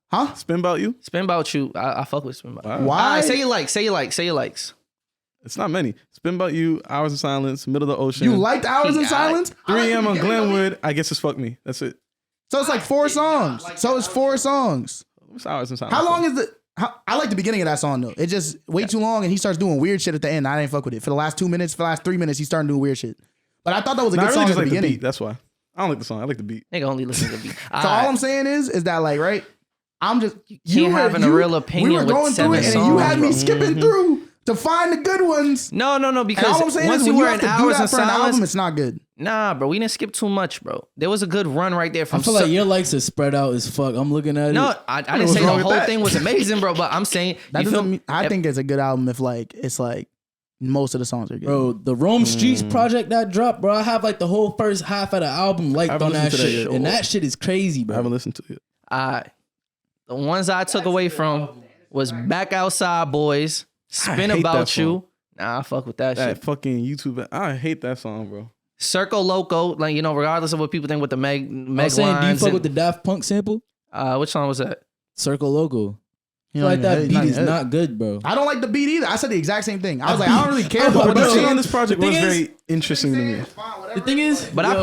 Huh? Spin About You? Spin About You. I fuck with Spin About You. Why? Right, say you likes. It's not many. Spin About You, Hours in Silence, Middle of the Ocean. You liked Hours in Silence? 3 a.m. on Glenwood, I Guess It's Fuck Me. That's it. So it's like 4 songs. So it's 4 songs. What's Hours in Silence? How long is the... I like the beginning of that song though. It just way too long and he starts doing weird shit at the end. I didn't fuck with it. For the last 2 minutes, for the last 3 minutes, he's starting doing weird shit. But I thought that was a good song at the beginning. The beat. That's why. I don't like the song. I like the beat. Nigga only listen to the beat. So all I'm saying is that like, right? I'm just... You having a real opinion. We were going through it and you had me skipping through to find the good ones. No, because all I'm saying once is you when were you have in to do Hours that in for an Silence, album, it's not good. Nah, bro, we didn't skip too much, bro. There was a good run right there from... I feel like your likes are spread out as fuck. I'm looking at it. No, I didn't say the whole thing was amazing, bro, but I'm saying... I think it's a good album if like, it's like, most of the songs are good. Bro, the Rome Streets project that dropped, bro, I have like the whole first half of the album liked on that shit. And that shit is crazy, bro. I haven't listened to it. The ones I took away from was Back Outside Boys, Spin About You. Nah, I fuck with that shit. That fucking YouTube. I hate that song, bro. Circle Loco, like, you know, regardless of what people think with the Meg lines. Do you fuck with the Daft Punk sample? Which song was that? Circle Loco. You know, like that beat is not good, bro. I don't like the beat either. I said the exact same thing. I was like, I don't really care about the production on this project was very interesting to me. The thing is, but I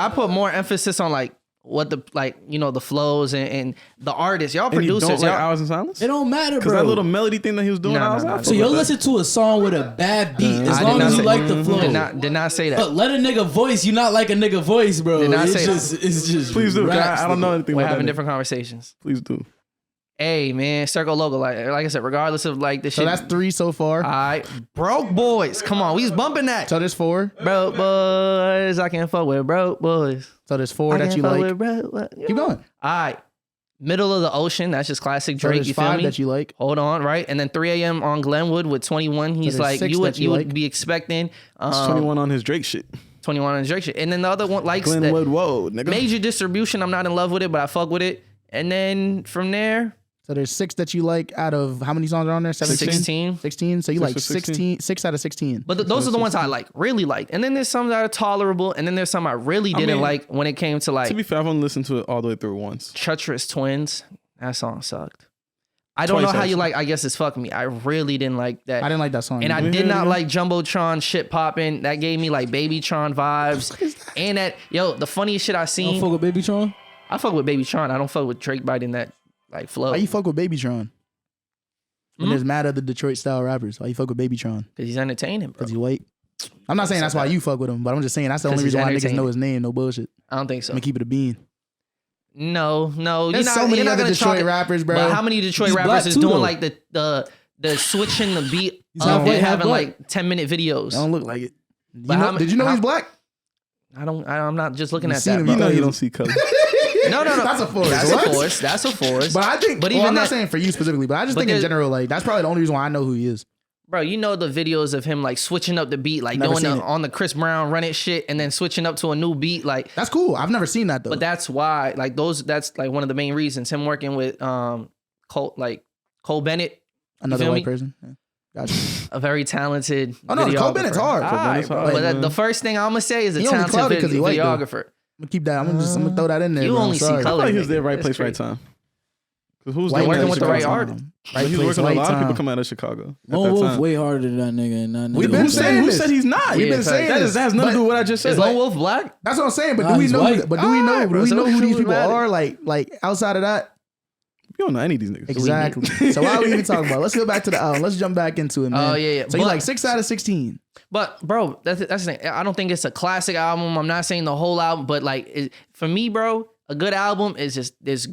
put more emphasis on like what the, like, you know, the flows and the artists. Y'all producers. You don't like Hours in Silence? It don't matter, bro. Because that little melody thing that he was doing. So you'll listen to a song with a bad beat as long as you like the flow. Did not say that. But let a nigga voice. You not like a nigga voice, bro. Did not say that. It's just. Please do. I don't know anything. We're having different conversations. Please do. Hey man, Circle Logo, like I said, regardless of like the shit. So that's 3 so far. All right, Broke Boys. Come on, we was bumping that. So there's 4. Broke Boys, I can't fuck with Broke Boys. So there's 4 that you like. Keep going. All right, Middle of the Ocean. That's just classic Drake. So there's you feel 5 me? that you like. Hold on, right? And then 3 a.m. on Glenwood with 21. He's so like, you would be expecting. 21 on his Drake shit. 21 on his Drake shit. And then the other one likes Glenwood. Whoa, nigga. Major Distribution. I'm not in love with it, but I fuck with it. And then from there. So there's 6 that you like out of how many songs are on there? 16. 16. So you like 6 out of 16. But those are the ones I like, really like. And then there's some that are tolerable. And then there's some I really didn't like when it came to like. To be fair, I've only listened to it all the way through once. Treacherous Twins. That song sucked. I don't know how you like. I guess it's Fuck Me. I really didn't like that. I didn't like that song. And I did not like Jumbotron Shit Poppin'. That gave me like Babytron vibes. And that, the funniest shit I seen. You don't fuck with Babytron? I fuck with Babytron. I don't fuck with Drake biting that like flow. Why you fuck with Babytron? When there's mad other Detroit style rappers. Why you fuck with Babytron? Because he's entertaining, bro. Because he's white. I'm not saying that's why you fuck with him, but I'm just saying that's the only reason why niggas know his name. No bullshit. I don't think so. I'm gonna keep it a bean. No. There's so many other Detroit rappers, bro. But how many Detroit rappers is doing like the switching the beat of it, having like 10-minute videos? I don't look like it. Did you know he's black? I'm not just looking at that. You know you don't see color. No. That's a force. But I think, I'm not saying for you specifically, but I just think in general, like that's probably the only reason why I know who he is. Bro, you know the videos of him like switching up the beat, like doing on the Chris Brown Run It shit, and then switching up to a new beat, like that's cool. I've never seen that though. But that's why, like that's like one of the main reasons him working with Cole Bennett, another white person. Yeah. Gotcha. A very talented. Oh no, Cole Bennett's hard. But the first thing I'm gonna say is a talented videographer. I'm gonna keep that. I'm gonna throw that in there. You only see color. I feel like he was there, right place, right time. Who's working with the right artist? He's working with a lot of people coming out of Chicago. Lone Wolf way harder than that nigga. And that nigga We've been saying who said he's not? We've been saying that has nothing to do with what I just said. Is Lone Wolf black? That's what I'm saying. But do we know? But do we know who these people are? Like outside of that. You don't know any of these niggas. Exactly. So why are we even talking about? Let's go back to the album. Let's jump back into it, man. Oh yeah. So you like 6 out of 16. But bro, that's the thing. I don't think it's a classic album. I'm not saying the whole album, but like for me, bro, a good album is just there's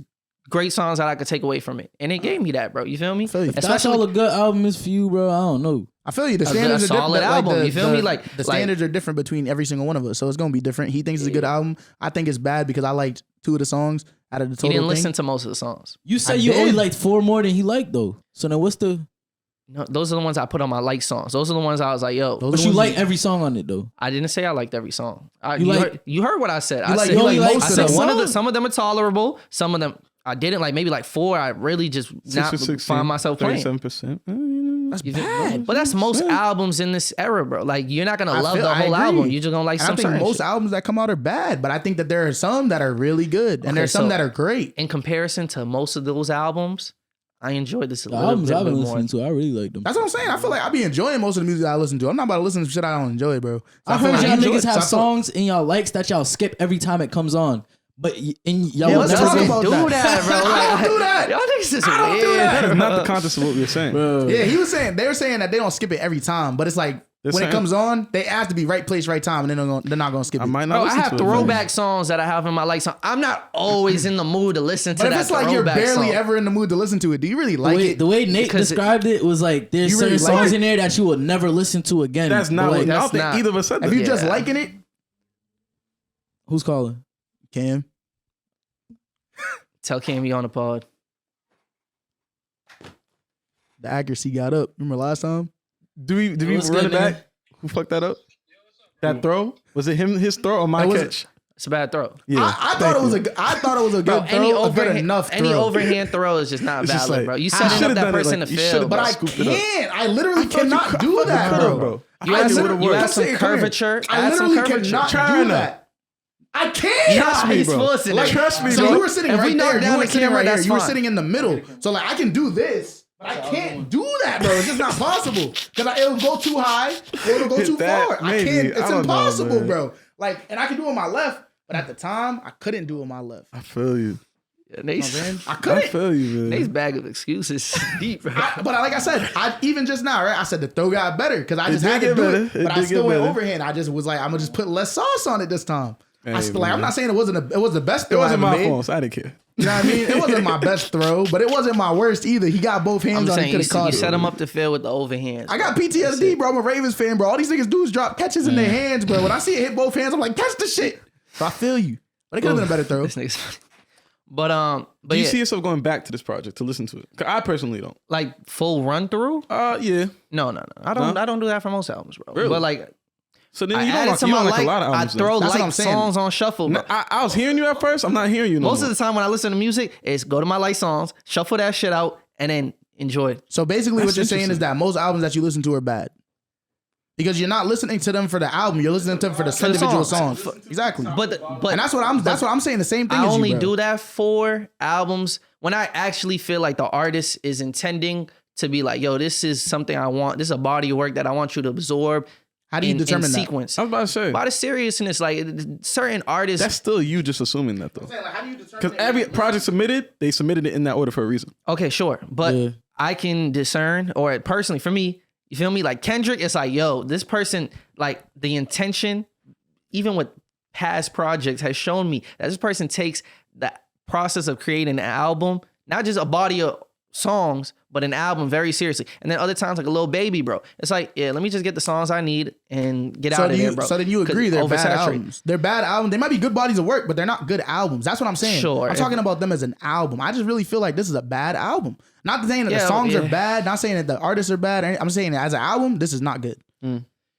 great songs that I could take away from it, and it gave me that, bro. You feel me? If that's all a good album is for you, bro. I don't know. I feel you. The standards are different. Album, you feel me? Like the standards are different between every single one of us, so it's gonna be different. He thinks it's a good album. I think it's bad because I liked 2 of the songs out of the total. He didn't listen to most of the songs. You said you only liked 4 more than he liked though. So then what's the? No, those are the ones I put on my like songs. Those are the ones I was like, yo. But you like every song on it though. I didn't say I liked every song. You heard what I said. I said some of them are tolerable. Some of them I didn't like. Maybe like 4. I really just not find myself playing. 37%. That's bad. But that's most albums in this era, bro. Like you're not gonna love the whole album. You're just gonna like some. I think most albums that come out are bad, but I think that there are some that are really good, and there's some that are great. In comparison to most of those albums, I enjoyed this a little albums bit I've been more. listening to. I really like them. That's what I'm saying. I feel like I be enjoying most of the music I listen to. I'm not about to listen to shit I don't enjoy, bro. I heard y'all niggas have songs in y'all likes that y'all skip every time it comes on. But y'all let's talk about do that, bro. I don't do that. Y'all niggas just I don't do weird. that. That is not the context of what we were saying. Bro. Yeah, they were saying that they don't skip it every time, but it's like when it comes on, they have to be right place, right time, and they're not gonna skip it. I might not. Bro, I have throwback songs that I have in my likes. I'm not always in the mood to listen to that. But if it's like you're barely ever in the mood to listen to it, do you really like it? The way Nate described it was like there's certain songs in there that you will never listen to again. That's not what I don't think either of us said that. If you just liking it, who's calling? Cam. Tell Cam you on the pod. The accuracy got up. Remember last time? Do we run it back? Who fucked that up? That throw? Was it his throw or my catch? It's a bad throw. Yeah, I thought it was a good throw. A good enough throw. Any overhand throw is just not valid, like, bro. You setting up that person to fail. But I can't. I literally cannot do that, bro. You add some curvature. I literally cannot do that. I can't. Trust me, bro. Like, trust me, so bro. you were sitting right there. You weren't sitting right here. You were sitting in the middle. So like I can do this, but I can't do that, bro. It's just not possible because it'll go too high or it'll go too far. I can't. It's impossible, bro. Like, and I can do it on my left, but at the time I couldn't do it on my left. I feel you. Yeah, I couldn't. I feel you, man. Nate's bag of excuses deep, bro. But like I said, even just now, right? I said the throw got better because I just had to do it, but I still went overhand. I just was like, I'm gonna just put less sauce on it this time. I'm not saying it was the best throw. It wasn't my fault. So I didn't care. You know what I mean? It wasn't my best throw, but it wasn't my worst either. He got both hands on it. Could have caught it. You set him up to fail with the overhands. I got PTSD, bro. I'm a Ravens fan, bro. All these niggas dudes drop catches in their hands, bro. When I see it hit both hands, I'm like, catch the shit. So I feel you. But it could have been a better throw. This nigga's funny. But do you see yourself going back to this project to listen to it? 'Cause I personally don't. Like full run through? Yeah. No. I don't do that for most albums, bro. Really? But like So then you don't like a lot of albums. I throw like songs on shuffle. No, I was hearing you at first. I'm not hearing you no Most more. of the time when I listen to music, it's go to my like songs, shuffle that shit out, and then enjoy it. So basically what you're saying is that most albums that you listen to are bad. Because you're not listening to them for the album, you're listening to them for the individual songs. Exactly. But and that's what I'm saying. The same thing. I as only you, bro. do that for albums when I actually feel like the artist is intending to be like, yo, this is something I want. This is a body of work that I want you to absorb. How do you determine in that? Sequence. I was about to say. By the seriousness, like certain artists. That's still you just assuming that though. Because every project submitted, they submitted it in that order for a reason. Okay, sure. But I can discern, or personally for me, you feel me? Like Kendrick, it's like, yo, this person, like the intention, even with past projects, has shown me that this person takes the process of creating an album, not just a body of songs, but an album very seriously. And then other times, like a little baby, bro. It's like, yeah, let me just get the songs I need and get out of there, bro. So then you agree they're bad albums. They're bad albums. They might be good bodies of work, but they're not good albums. That's what I'm saying. Sure. I'm talking about them as an album. I just really feel like this is a bad album. Not saying that the songs are bad. Not saying that the artists are bad. I'm saying that as an album, this is not good.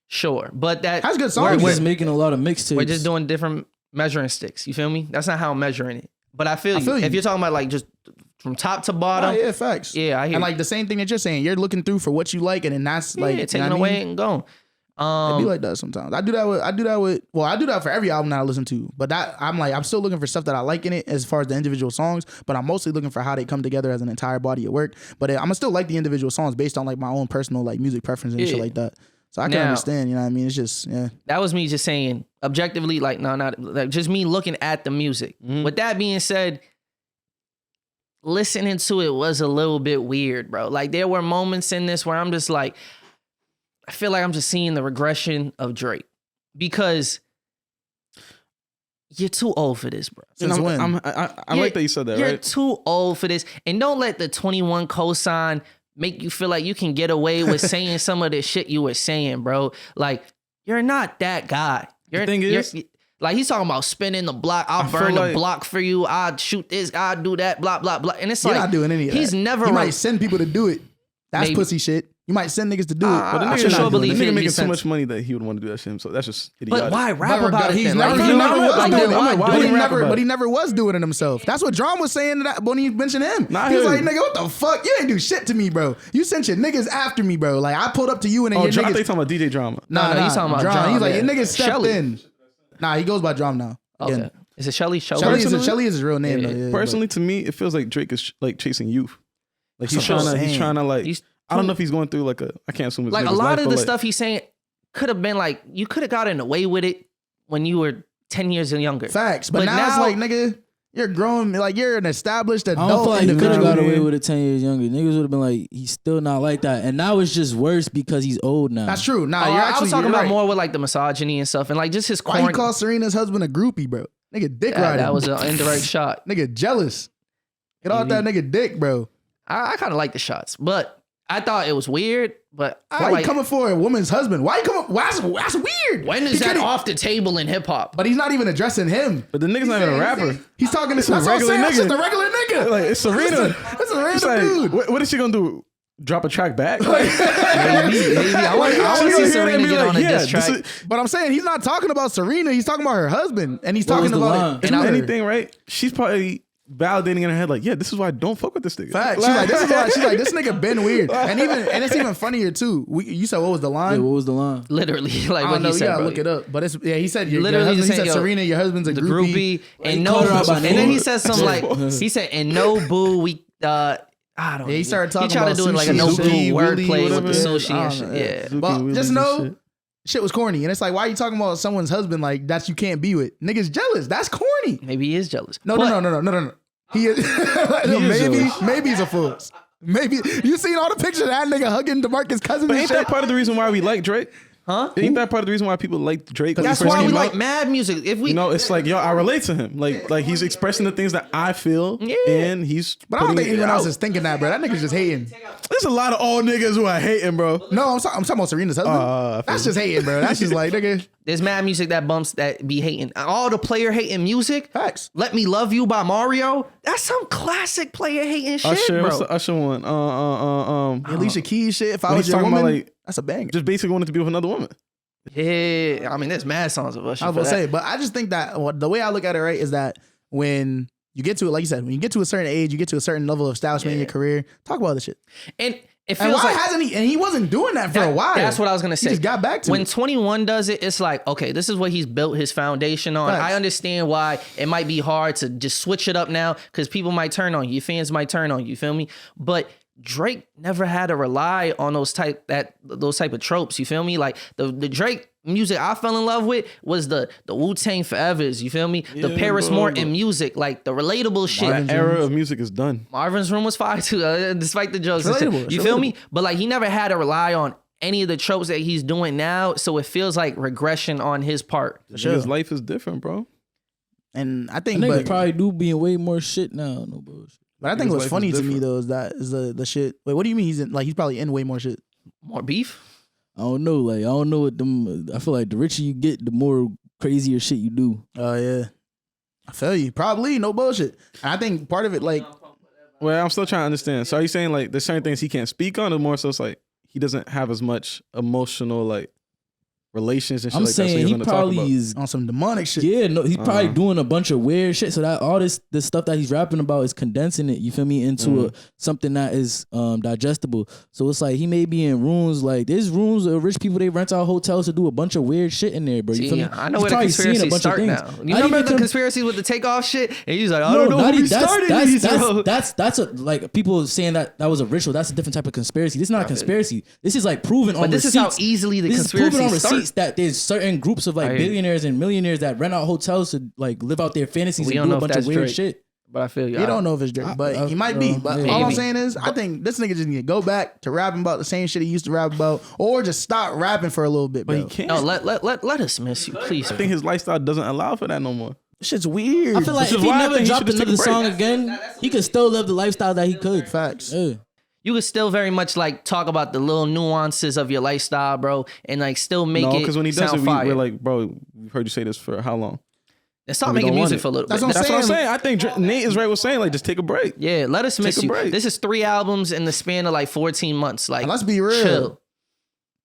Sure. But that has good songs. We're making a lot of mixtapes. We're just doing different measuring sticks. You feel me? That's not how I'm measuring it. But I feel you. If you're talking about like just from top to bottom. Yeah, facts. Yeah, I hear. And like the same thing that you're saying, you're looking through for what you like, and then that's like taking away and going. It be like that sometimes. I do that for every album that I listen to. But that I'm still looking for stuff that I like in it as far as the individual songs. But I'm mostly looking for how they come together as an entire body of work. But I'm gonna still like the individual songs based on like my own personal like music preference and shit like that. So I can understand, you know what I mean? It's just, That was me just saying objectively, like, no, not like just me looking at the music. With that being said, listening to it was a little bit weird, bro. Like there were moments in this where I'm just like, I feel like I'm just seeing the regression of Drake because you're too old for this, bro. Since when? I like that you said that, right? You're too old for this. And don't let the 21 cosign make you feel like you can get away with saying some of the shit you were saying, bro. Like, you're not that guy. The thing is, like he's talking about spinning the block. I'll burn the block for you. I'll shoot this. I'll do that. Blah blah blah. And it's you're like not doing any of that. He's never. He might send people to do it. That's pussy shit. You might send niggas to do it. But the nigga making so much money that he would want to do that shit. So that's just idiotic. But why rap about it? He never was doing it himself. That's what Drum was saying when he mentioned him. He was like, nigga, what the fuck? You ain't do shit to me, bro. You sent your niggas after me, bro. Like I pulled up to you and then your niggas. I think talking about DJ Drama. Nah, he's talking about Drum. He's like, your niggas stepped in. Nah, he goes by Drum now. Okay. Is it Shelly? Shelly is his real name. Yeah. Personally, to me, it feels like Drake is like chasing youth. Like he's trying to like. I don't know if he's going through like I can't assume it's like a lot of the stuff he's saying could have been like you could have gotten away with it when you were 10 years and younger. Facts, but now it's like nigga, you're grown, like you're an established adult. I don't feel like he could have got away with it 10 years younger. Niggas would have been like, he's still not like that, and now it's just worse because he's old now. That's true. Nah, I was talking about more with like the misogyny and stuff, and like just his. Why you call Serena's husband a groupie, bro? Nigga, dick riding. That was an indirect shot. Nigga, jealous. Get off that nigga dick, bro. I kind of like the shots, but. I thought it was weird, but why you coming for a woman's husband? Why you coming? That's weird. When is that off the table in hip hop? But he's not even addressing him. But the nigga's not even a rapper. He's talking to some regular nigga. That's just a regular nigga. Like it's Serena. That's a random dude. What is she gonna do? Drop a track back? Maybe. I want to see Serena get on a diss track. But I'm saying he's not talking about Serena. He's talking about her husband, and he's talking about it. Anything, right? She's probably validating in her head, like, yeah, this is why I don't fuck with this nigga. Fact. She's like, this is why. She's like, this nigga been weird, and it's even funnier too. You said what was the line? Yeah, what was the line? Literally, like I what he said. You gotta look it up. But he said he said Serena, your husband's a groupie, and no, and then he said something like he said, and no boo, we I don't. Yeah, he started talking. He tried about to do like a no boo wordplay with the sushi and shit. Yeah, but just know. Shit was corny, and it's like, why are you talking about someone's husband like that you can't be with? Niggas jealous. That's corny. Maybe he is jealous. No. He is. Maybe he's a fool. Maybe you seen all the pictures of that nigga hugging DeMarcus Cousins. But ain't that part of the reason why we like Drake? Huh? Ain't that part of the reason why people like Drake? That's why we like mad music. If we, it's like, yo, I relate to him. Like he's expressing the things that I feel, and he's. But I don't think anyone else is thinking that, bro. That nigga's just hating. There's a lot of old niggas who are hating, bro. No, I'm talking about Serena's husband. That's just hating, bro. That's just like, nigga. There's mad music that bumps that be hating. All the player hating music. Facts. Let Me Love You by Mario. That's some classic player hating shit, bro. What's the Usher one? Alicia Keys shit. If I was your woman, that's a banger. Just basically wanted to be with another woman. Yeah, I mean, there's mad songs of Usher. I was about to say, but I just think that the way I look at it, right, is that when you get to it, like you said, when you get to a certain age, you get to a certain level of establishment in your career, talk about this shit. And it feels why hasn't he? And he wasn't doing that for a while. That's what I was gonna say. He just got back to when it. 21 does it, it's like, okay, this is what he's built his foundation on. Facts. I understand why it might be hard to just switch it up now because people might turn on you. Your fans might turn on you. You feel me? But Drake never had to rely on those type of tropes. You feel me? Like the Drake music I fell in love with was the Wu-Tang Forevers. You feel me? The Paris Morton music, like the relatable shit. That era of music is done. Marvin's Room was fire too, despite the jokes. And shit. You feel me? But like he never had to rely on any of the tropes that he's doing now, so it feels like regression on his part. Sure. His life is different, bro. And I think niggas probably do be in way more shit now. No bullshit. But I think what's funny to me though is that is the shit. Wait, what do you mean he's probably in way more shit? More beef? I don't know. Like I don't know what them. I feel like the richer you get, the more crazier shit you do. Oh yeah, I feel you. Probably no bullshit. And I think part of it, like, well, I'm still trying to understand. So are you saying like there's certain things he can't speak on, or more so it's like he doesn't have as much emotional like relations and shit I'm like that? saying So he probably is on some demonic shit. Yeah, no, he's probably doing a bunch of weird shit. So that all this stuff that he's rapping about is condensing it. You feel me into something that is digestible. So it's like he may be in rooms like there's rooms of rich people. They rent out hotels to do a bunch of weird shit in there, bro. You feel me? I know where the conspiracies start now. You remember the conspiracies with the Takeoff shit? And he's like, I don't know who started these. That's a, like people saying that was a ritual. That's a different type of conspiracy. This is not a conspiracy. This is like proven on receipts. But this is how easily the conspiracy starts. That there's certain groups of like billionaires and millionaires that rent out hotels to like live out their fantasies and do a bunch of weird shit. But I feel you don't know if it's Drake, but he might be. But all I'm saying is, I think this nigga just need to go back to rapping about the same shit he used to rap about, or just stop rapping for a little bit. Bro. But he can't. No, let us miss you, please. I think his lifestyle doesn't allow for that no more. This shit's weird. I feel like if he never dropped another song again, he could still live the lifestyle that he could. Facts. Yeah. You could still very much like talk about the little nuances of your lifestyle, bro, and like still make it because when he does sound it, fire. we're like, bro, we've heard you say this for how long? And stop making music for a little bit. That's what I'm saying. I think Nate is right with saying like just take a break. Yeah, let us miss you. Break. This is 3 albums in the span of like 14 months. Like, and let's be real. Chill.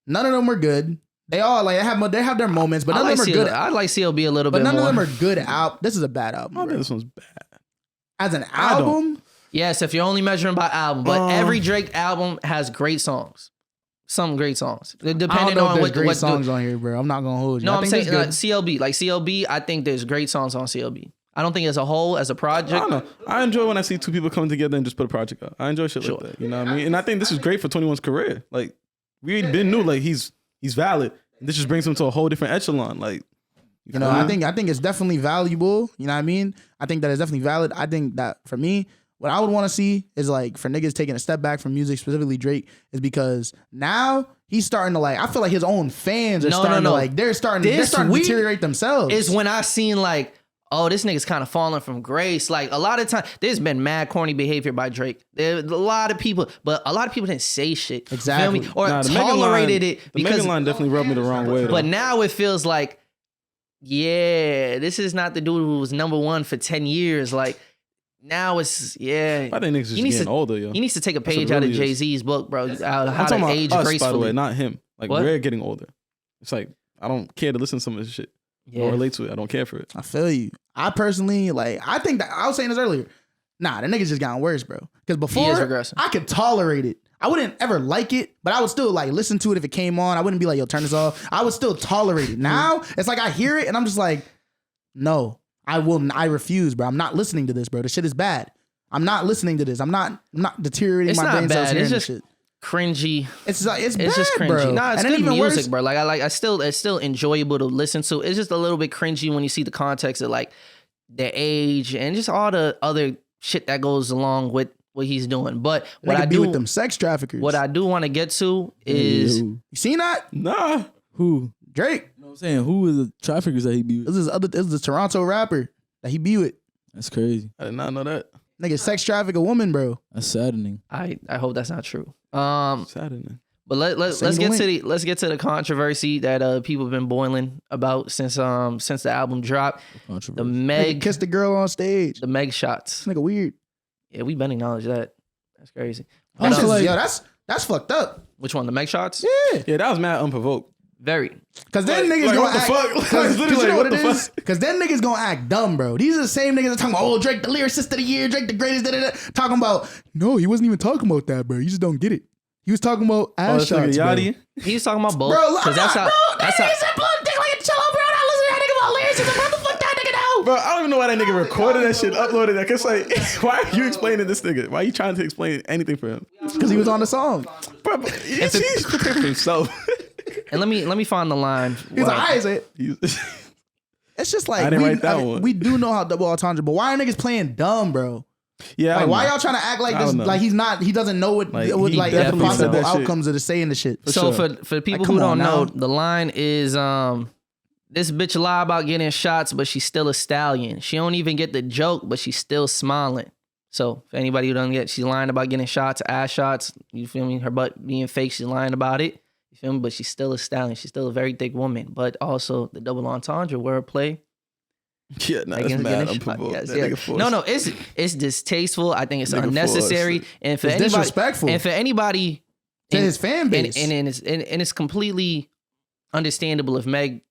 None of them were good. They all like they have their moments, but none of them are good. I like CLB a little but bit more. But none of them are good out. This is a bad album. I think this one's bad. As an album. Yes, if you're only measuring by album, but every Drake album has great songs. Some great songs, depending on what songs on here, bro. I'm not gonna hold you. No, I'm saying CLB. I think there's great songs on CLB. I don't think as a whole, as a project. I don't know. I enjoy when I see two people come together and just put a project out. I enjoy shit like that. You know what I mean? And I think this is great for 21's career. Like we been knew like he's valid. And this just brings him to a whole different echelon. Like you know, I think it's definitely valuable. You know what I mean? I think that is definitely valid. I think that for me, what I would want to see is like for niggas taking a step back from music, specifically Drake, is because now he's starting to like. I feel like his own fans are starting to like. They're starting to deteriorate themselves. Is when I seen like, oh, this nigga's kind of falling from grace. Like a lot of time, there's been mad corny behavior by Drake. There's a lot of people, but a lot of people didn't say shit. Exactly. You feel me? Or tolerated it because the Megan line definitely rubbed me the wrong way. But now it feels like, yeah, this is not the dude who was number one for 10 years. Like. Now it's I think niggas just getting older, yo. He needs to take a page out of Jay-Z's book, bro. How to age gracefully. By the way, not him. Like we're getting older. It's like I don't care to listen to some of this shit. I don't relate to it. I don't care for it. I feel you. I personally I think that I was saying this earlier. Nah, the niggas just gotten worse, bro. Because before I could tolerate it. I wouldn't ever like it, but I would still like listen to it if it came on. I wouldn't be like, yo, turn this off. I would still tolerate it. Now it's like I hear it and I'm just like, no. I refuse, bro. I'm not listening to this, bro. This shit is bad. I'm not listening to this. I'm not deteriorating my brain cells hearing this shit. Cringy. It's bad, just cringy. Bro. Nah, it's good music, bro. Like it's still enjoyable to listen to. It's just a little bit cringy when you see the context of like their age and just all the other shit that goes along with what he's doing. But what I do with them sex traffickers. What I do want to get to is you seen that? Nah. Who? Drake. I'm saying, who is the traffickers that he be with? This is the Toronto rapper that he be with. That's crazy. I did not know that. Nigga sex traffic a woman, bro. That's saddening. I hope that's not true. Saddening. But let's get to the controversy that people have been boiling about since the album dropped. The Meg kissed the girl on stage. The Meg shots. Nigga weird. Yeah, we been acknowledge that. That's crazy. That's fucked up. Which one? The Meg shots? Yeah. Yeah, that was mad unprovoked. Very. Cause then niggas like, gonna what the act. fuck? Cause Literally, you know what what it the is? Cause then niggas gonna act dumb, bro. These are the same niggas that talking about, oh, Drake the lyricist of the year, Drake the greatest. Da, da, da. Talking about, no, he wasn't even talking about that, bro. You just don't get it. He was talking about ass shots, bro. He was talking about both. Bro, Because that's how. That's how. Said, bro, dick like a cello, bro. I'm not listening to that nigga about lyricism. What the fuck that nigga know? Bro, I don't even know why that nigga recorded that shit, uploaded that. Cause like, why are you explaining this nigga? Why are you trying to explain anything for him? Because he was on the song. Bro, he's prepared for himself. And let me find the line. He's like, I say it. It's just like, we do know how double entendre, but why are niggas playing dumb, bro? Yeah, like why y'all trying to act like this? Like he doesn't know what the possible outcomes of the saying the shit. So for the people who don't know, the line is this bitch lie about getting shots, but she's still a stallion. She don't even get the joke, but she's still smiling. So for anybody who doesn't get, she's lying about getting shots, ass shots. You feel me? Her butt being fake, she's lying about it. You feel me? But she's still a stallion. She's still a very thick woman. But also the double entendre wordplay. Yeah, no, that's mad No, it's distasteful. I think it's unnecessary, and for anybody, disrespectful, and for anybody to his fan base, and it's completely understandable if Meg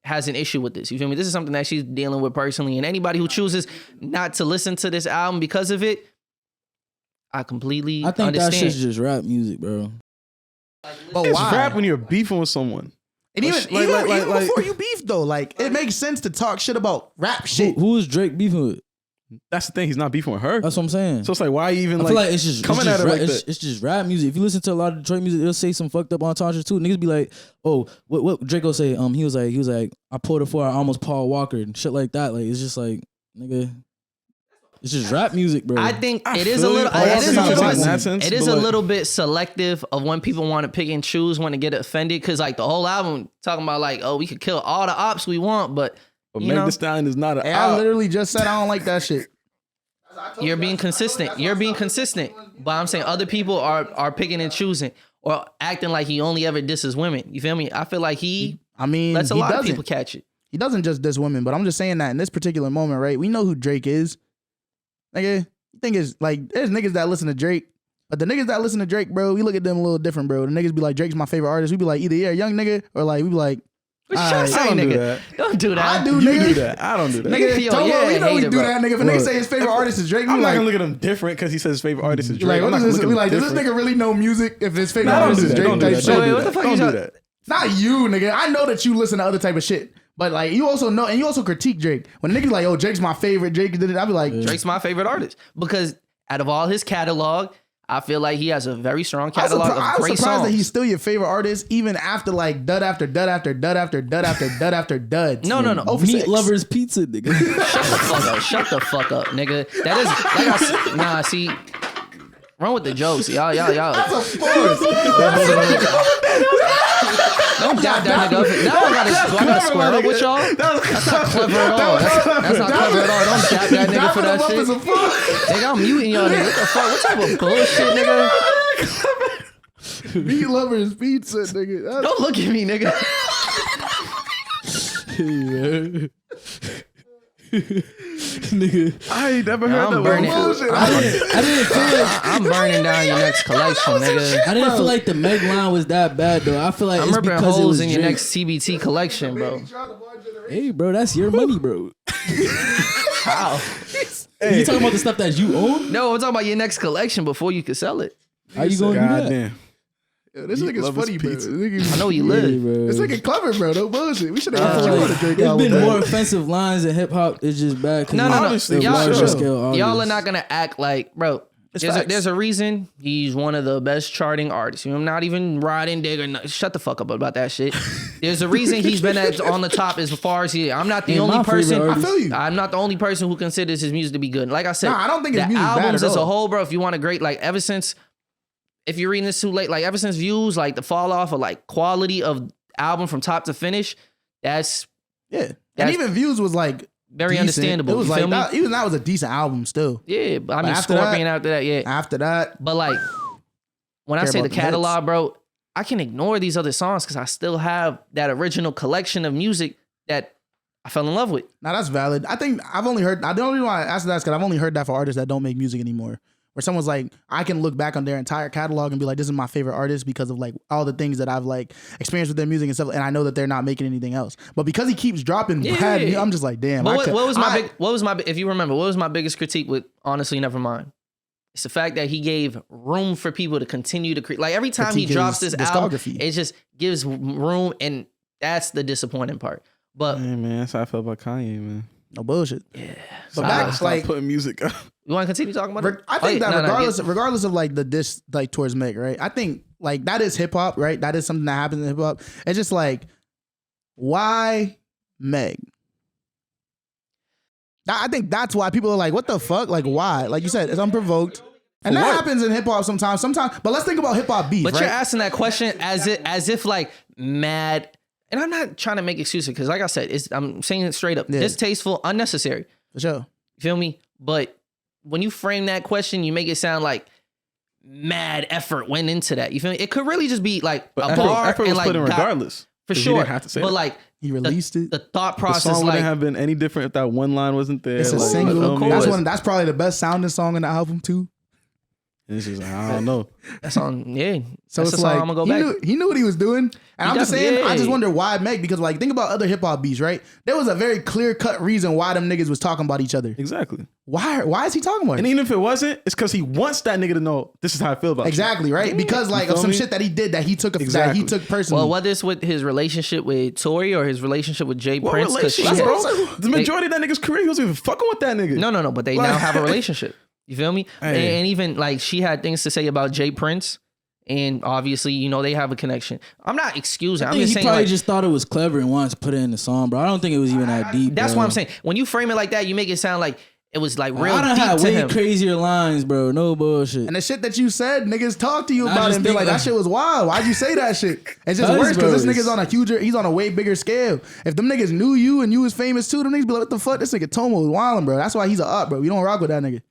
has an issue with this. You feel me? This is something that she's dealing with personally, and anybody who chooses not to listen to this album because of it, I think understand. That shit's just rap music, bro. But it's why? rap when you're beefing with someone. And even before you beef though, like it makes sense to talk shit about rap shit. Who is Drake beefing with? That's the thing. He's not beefing with her. That's what I'm saying. So it's like, why even I feel like it's just coming at her like that? It's just rap music. If you listen to a lot of Detroit music, it'll say some fucked up entendres too. Niggas be like, oh, what Drake will say? He was like, I pulled it for I almost Paul Walker and shit like that. Like it's just like, nigga. It's just rap music, bro. I think it is a little bit selective of when people want to pick and choose when to get offended. Cause like the whole album talking about like, oh, we could kill all the ops we want, but Megan Thee Stallion is not an op. I literally just said I don't like that shit. You're being consistent. But I'm saying other people are picking and choosing or acting like he only ever disses women. You feel me? I feel like lets a lot of people catch it. He doesn't just diss women, but I'm just saying that in this particular moment, right? We know who Drake is. Nigga, the thing is, like, there's niggas that listen to Drake, but the niggas that listen to Drake, bro, we look at them a little different, bro. The niggas be like, Drake's my favorite artist. We be like, either you're a young nigga or like, we be like, I don't do that. Don't do that. I do, nigga. Do that. I don't do that. Nigga, Tomo, we know we do that, nigga. If a nigga say his favorite artist is Drake, I'm not gonna look at him different because he says his favorite artist is Drake. Like, does this nigga really know music if his favorite artist is Drake? Type shit. Wait, what the fuck you do that? Not you, nigga. I know that you listen to other type of shit. But like you also know, and you also critique Drake. When niggas like, oh, Drake's my favorite, Drake did it, I be like, Drake's my favorite artist because out of all his catalog, I feel like he has a very strong catalog of great songs. I'm surprised that he's still your favorite artist, even after like dud after dud after dud after dud after dud after dud. No. Meat Lovers Pizza, nigga. Shut the fuck up, nigga. That is like see. Run with the jokes, y'all. That's a force. Don't dab that nigga up. Now I gotta square up with y'all. That's not clever at all. That's not clever at all. Don't dab that nigga for that shit. Nigga, I'm muting y'all nigga. What the fuck? What type of bullshit, nigga? Meat Lovers Pizza, nigga. Don't look at me, nigga. Nigga, I ain't never heard that bullshit. I didn't feel like I'm burning down your next collection, nigga. I didn't feel like the Meg line was that bad though. I feel like I'm it's ripping because holes it was in your Drake. next CBT collection, bro. Hey, bro, that's your money, bro. How? Hey. You talking about the stuff that you own? No, I'm talking about your next collection before you can sell it. How you gonna do that? Damn. Yo, this nigga's funny, bro. I know you live. Bro. This nigga clever, bro. No bullshit. We should have got you on the Drake There's album. been more offensive lines in hip hop. It's just bad. No. Y'all Y'all are not gonna act like, bro. There's a reason he's one of the best charting artists. I'm not even riding digger. Shut the fuck up about that shit. There's a reason he's been on the top as far as he. I'm not the only person. I feel you. I'm not the only person who considers his music to be good. Like I said, I don't think his the music's bad albums at as a all. whole, bro. If you want a great, like ever since, if you're reading this too late, like ever since Views, like the fall off of like quality of album from top to finish, that's and even Views was like very decent. understandable. It was You like feel me? that, even that was a decent album still. Yeah, but I mean after Scorpion that- after that, yeah. After that, But like when I Care say the about the hits. catalog, bro, I can ignore these other songs because I still have that original collection of music that I fell in love with. now that's valid. I think I've only heard. The only reason why I asked that is because I've only heard that for artists that don't make music anymore. where someone's like, I can look back on their entire catalog and be like, this is my favorite artist because of like all the things that I've like experienced with their music and stuff, and I know that they're not making anything else. But because he keeps dropping bad, I'm just like, damn. But what was my if you remember, what was my biggest critique with Honestly Nevermind? It's the fact that he gave room for people to continue to create. Like every time he drops this album, it just gives room, and that's the disappointing part. But man, that's how I felt about Kanye, man. No bullshit. Yeah. But back like putting music up. You want to continue talking about it? I think regardless of like the diss like towards Meg, right? I think like that is hip hop, right? That is something that happens in hip hop. It's just like, why Meg? I think that's why people are like, what the fuck? Like, why? Like you said, it's unprovoked. And that happens in hip hop sometimes. But let's think about hip hop beef. But right? You're asking that question as if like mad. And I'm not trying to make excuses because, like I said, I'm saying it straight up. Distasteful, unnecessary. For sure. You feel me? But when you frame that question, you make it sound like mad effort went into that. You feel me? It could really just be like a bar effort and was like put in regardless. For sure. Didn't have to say but that. like he released it. The thought The process song wouldn't like have been any different if that one line wasn't there. It's a Like, single. Of course. That's probably the best sounding song in the album too. It's just, I don't know. that's on So that's it's the like song I'm gonna go back. he knew what he was doing, and I'm just saying, I just yeah. wonder why Meg, because like think about other hip hop beats, right? There was a very clear cut reason why them niggas was talking about each other. Exactly. Why is he talking about it? And even if it wasn't, it's because he wants that nigga to know this is how I feel about Exactly, right? you. Because like of some shit that he did that he took that he took personally. Well, whether it's with his relationship with Tori or his relationship with Jay What Prince, because relationship, bro? The majority of that nigga's career, he wasn't even fucking with that nigga. No, but they now have a relationship. You feel me? Hey. And even like she had things to say about Jay Prince, and obviously, you know, they have a connection. I'm not excusing. I'm just saying he probably like, just thought it was clever and wanted to put it in the song, bro. I don't think it was even that deep. That's bro. what I'm saying. When you frame it like that, you make it sound like it was like real I done deep had to way him. crazier lines, bro. No bullshit. And the shit that you said, niggas talk to you I about it just and be think like, that like- shit was wild. Why'd you say that shit? It's just Cuz, worse bro, because this it's- nigga's he's on a way bigger scale. If them niggas knew you and you was famous too, them niggas be like, what the fuck? This nigga Tomo was wildin', bro. That's why he's a up, bro. You don't rock with that nigga.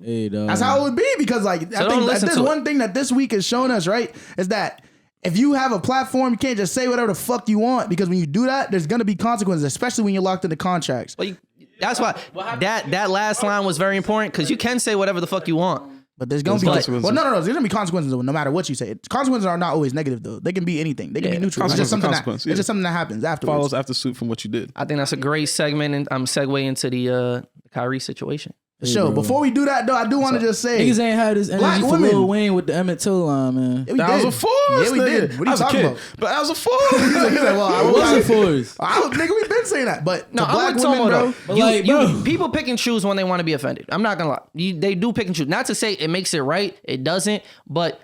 Hey, dog. That's how it would be because like I think that this one thing that this week has shown us, right, is that if you have a platform, you can't just say whatever the fuck you want because when you do that, there's gonna be consequences, especially when you're locked into contracts. Well, that's why that last line was very important because you can say whatever the fuck you want. But there's gonna be consequences. well, no. There's gonna be consequences no matter what you say. Consequences are not always negative though. They can be anything. They can be neutral. It's just something Consequence, it's just something that happens afterwards. Follows after suit from what you did. I think that's a great segment, and I'm segue into the Kyrie situation. Sure. Before we do that though, I do want to just say Niggas ain't had this Black energy for women. Lil Wayne with the Emmett Till line, man. Yeah, we That did. was a force. Yeah, we nigga. did. What are I you was a talking kid, about? but I was a force. He said, well, It wasn't for us. Nigga, we've been saying that, but No, to I'm black with women, Tomo bro. though. But like, bro. People pick and choose when they want to be offended. I'm not gonna lie. They do pick and choose. Not to say it makes it right. It doesn't. But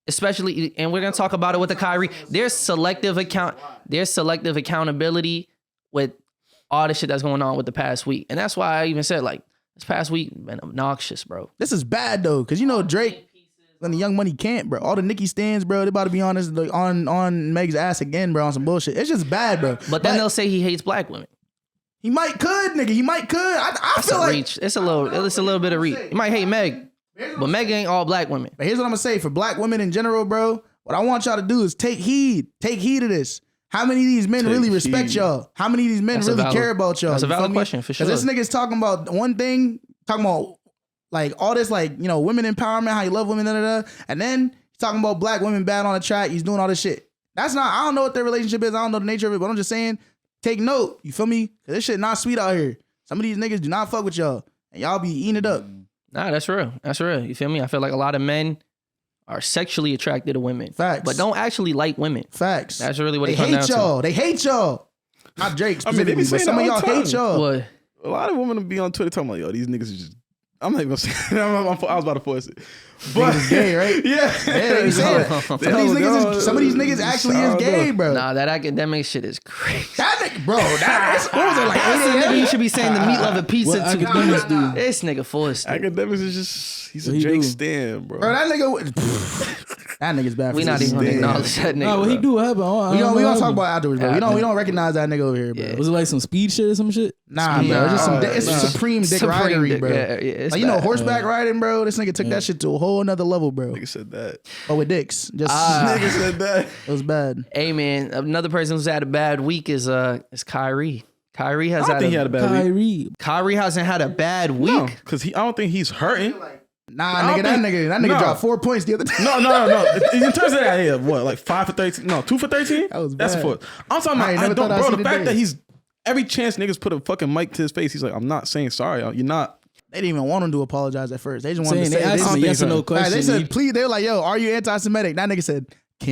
especially, and we're gonna talk about it with the Kyrie. There's selective accountability with all the shit that's going on with the past week, and that's why I even said like this past week been obnoxious, bro. This is bad though, because you know Drake and the Young Money can't, bro. All the Nicki stands, bro, they about to be on this on Meg's ass again, bro, on some bullshit. It's just bad, bro. But then they'll say he hates black women. He might could, nigga. He might could. I That's feel a like reach. It's a little bit of reach. You might hate Meg, but Meg ain't all black women. But here's what I'm gonna say for black women in general, bro. What I want y'all to do is take heed of this. How many of these men really respect y'all? How many of these men really care about y'all? That's a You feel valid me? question for sure. Because this nigga's talking about one thing, talking about like all this, like, you know, women empowerment, how you love women, and then he's talking about black women bad on the track. He's doing all this shit. That's not. I don't know what their relationship is. I don't know the nature of it, but I'm just saying, take note. You feel me? Because this shit not sweet out here. Some of these niggas do not fuck with y'all, and y'all be eating it up. Nah, that's real. That's real. You feel me? I feel like a lot of men are sexually attracted to women. Facts. But don't actually like women. Facts. That's really what they it comes down hate y'all. They hate y'all. Not Drake I mean, they be specifically, but saying some of that y'all all the hate time. y'all. What? A lot of women will be on Twitter talking about, yo, these niggas are just. I'm not even gonna say it. I was about to force it. But Niggas gay, right? Yeah. They be saying it. Some of these niggas actually is gay, bro. Nah, that academic shit is crazy. That nigga, bro. What was it like? That's the nigga you should be saying the meat loving pizza What to. academics do? This nigga forced it. Academics is just, he's What a he Drake do? stan, bro. Bro, that nigga. That nigga's bad. We for not this. even gonna acknowledge that nigga. Nah, what he bro. do? What happened? We gonna talk about it afterwards, bro. We don't recognize that nigga over here, bro. Yeah. Was it like some speed shit or some shit? Nah, bro. It's just some. It's Nah. supreme dick Supreme ridery, dick, bro. yeah, it's Like, you know, bad. horseback riding, bro. This nigga took that shit to a whole nother level, bro. Nigga said that. But with dicks, just Nigga said that. it was bad. Hey man, another person who's had a bad week is Kyrie. Kyrie has I don't think he had a bad week. Kyrie. Kyrie hasn't had a bad week. No, because I don't think he's hurting. Nah, nigga, that nigga dropped 4 points the other day. No. In terms of that, yeah, what, like 5 for 13? No, 2 for 13? That's a 4. I'm talking about, bro, the fact that he's, every chance niggas put a fucking mic to his face, he's like, I'm not saying sorry. You're not. They didn't even want him to apologize at first. They just wanted to say, they asked him yes or no question. They said, please, they were like, yo, are you anti-Semitic? That nigga said,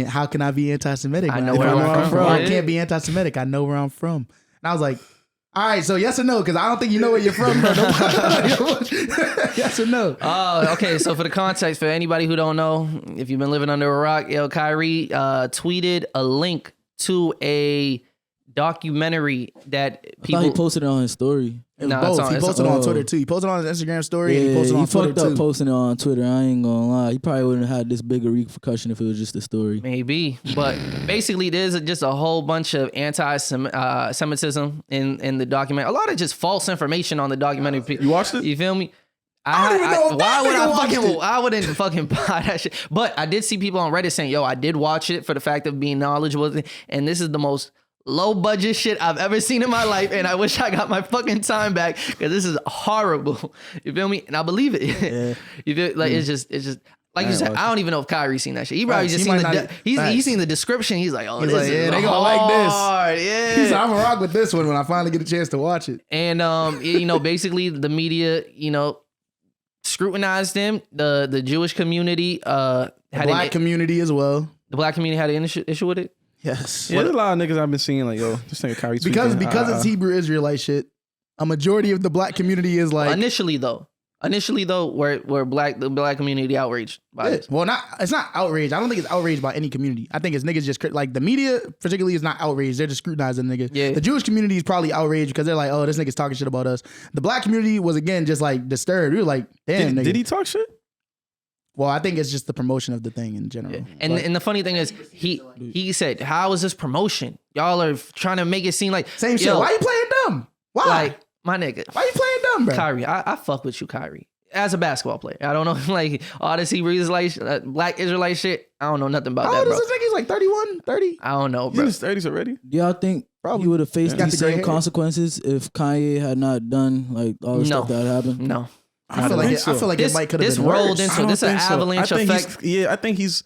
how can I be anti-Semitic? I know where I'm from. I can't be anti-Semitic. I know where I'm from. And I was like, all right, so yes or no, because I don't think you know where you're from. Yes or no? Oh, okay. So for the context, for anybody who don't know, if you've been living under a rock, Kyrie tweeted a link to a documentary that people. He posted it on his story. Both. He posted it on Twitter too. He posted it on his Instagram story. And he posted it on Twitter fucked up posting it on Twitter. I ain't gonna lie. He probably wouldn't have had this big a repercussion if it was just a story. Maybe, but basically, there's just a whole bunch of anti-Semitism in the documentary. A lot of just false information on the documentary. You watched it? You feel me? I don't even know if I wouldn't fucking buy that shit. But I did see people on Reddit saying, "Yo, I did watch it for the fact of being knowledgeable, and this is the most low budget shit I've ever seen in my life, and I wish I got my fucking time back because this is horrible." You feel me? And I believe it. Yeah. You feel like it's just like you said. I don't even know if Kyrie's seen that shit. He probably just seen he's seen the description. He's like, he's like, yeah, they gonna like this. Yeah. He's like, I'm gonna rock with this one when I finally get a chance to watch it. And basically the media, scrutinized him. The Jewish community, had the black community as well. The black community had an issue with it. Yes. Yeah, there's a lot of niggas I've been seeing like, yo, this nigga Kyrie because it's Hebrew Israelite shit. A majority of the black community is like initially though, where the black community outraged by this. Well, it's not outraged. I don't think it's outraged by any community. I think it's niggas just like the media particularly is not outraged. They're just scrutinizing the nigga. Yeah. The Jewish community is probably outraged because they're like, oh, this nigga's talking shit about us. The black community was again just like disturbed. We were like, damn, nigga. Did he talk shit? Well, I think it's just the promotion of the thing in general. Yeah. And the funny thing is, he said, "How is this promotion? Y'all are trying to make it seem like same shit. Why you playing dumb? Why? Like my nigga. Why you playing dumb, bro? Kyrie, I fuck with you, Kyrie. As a basketball player, I don't know like all this Hebrew Israelite, black Israelite shit. I don't know nothing about that, bro. How old is this nigga? He's like 31, 30. I don't know, He's bro. in his 30s already. Do y'all think he would have faced these same consequences if Kanye had not done like all the stuff that happened? No. I feel like it might could have been rolled worse. into this an avalanche effect. I think he's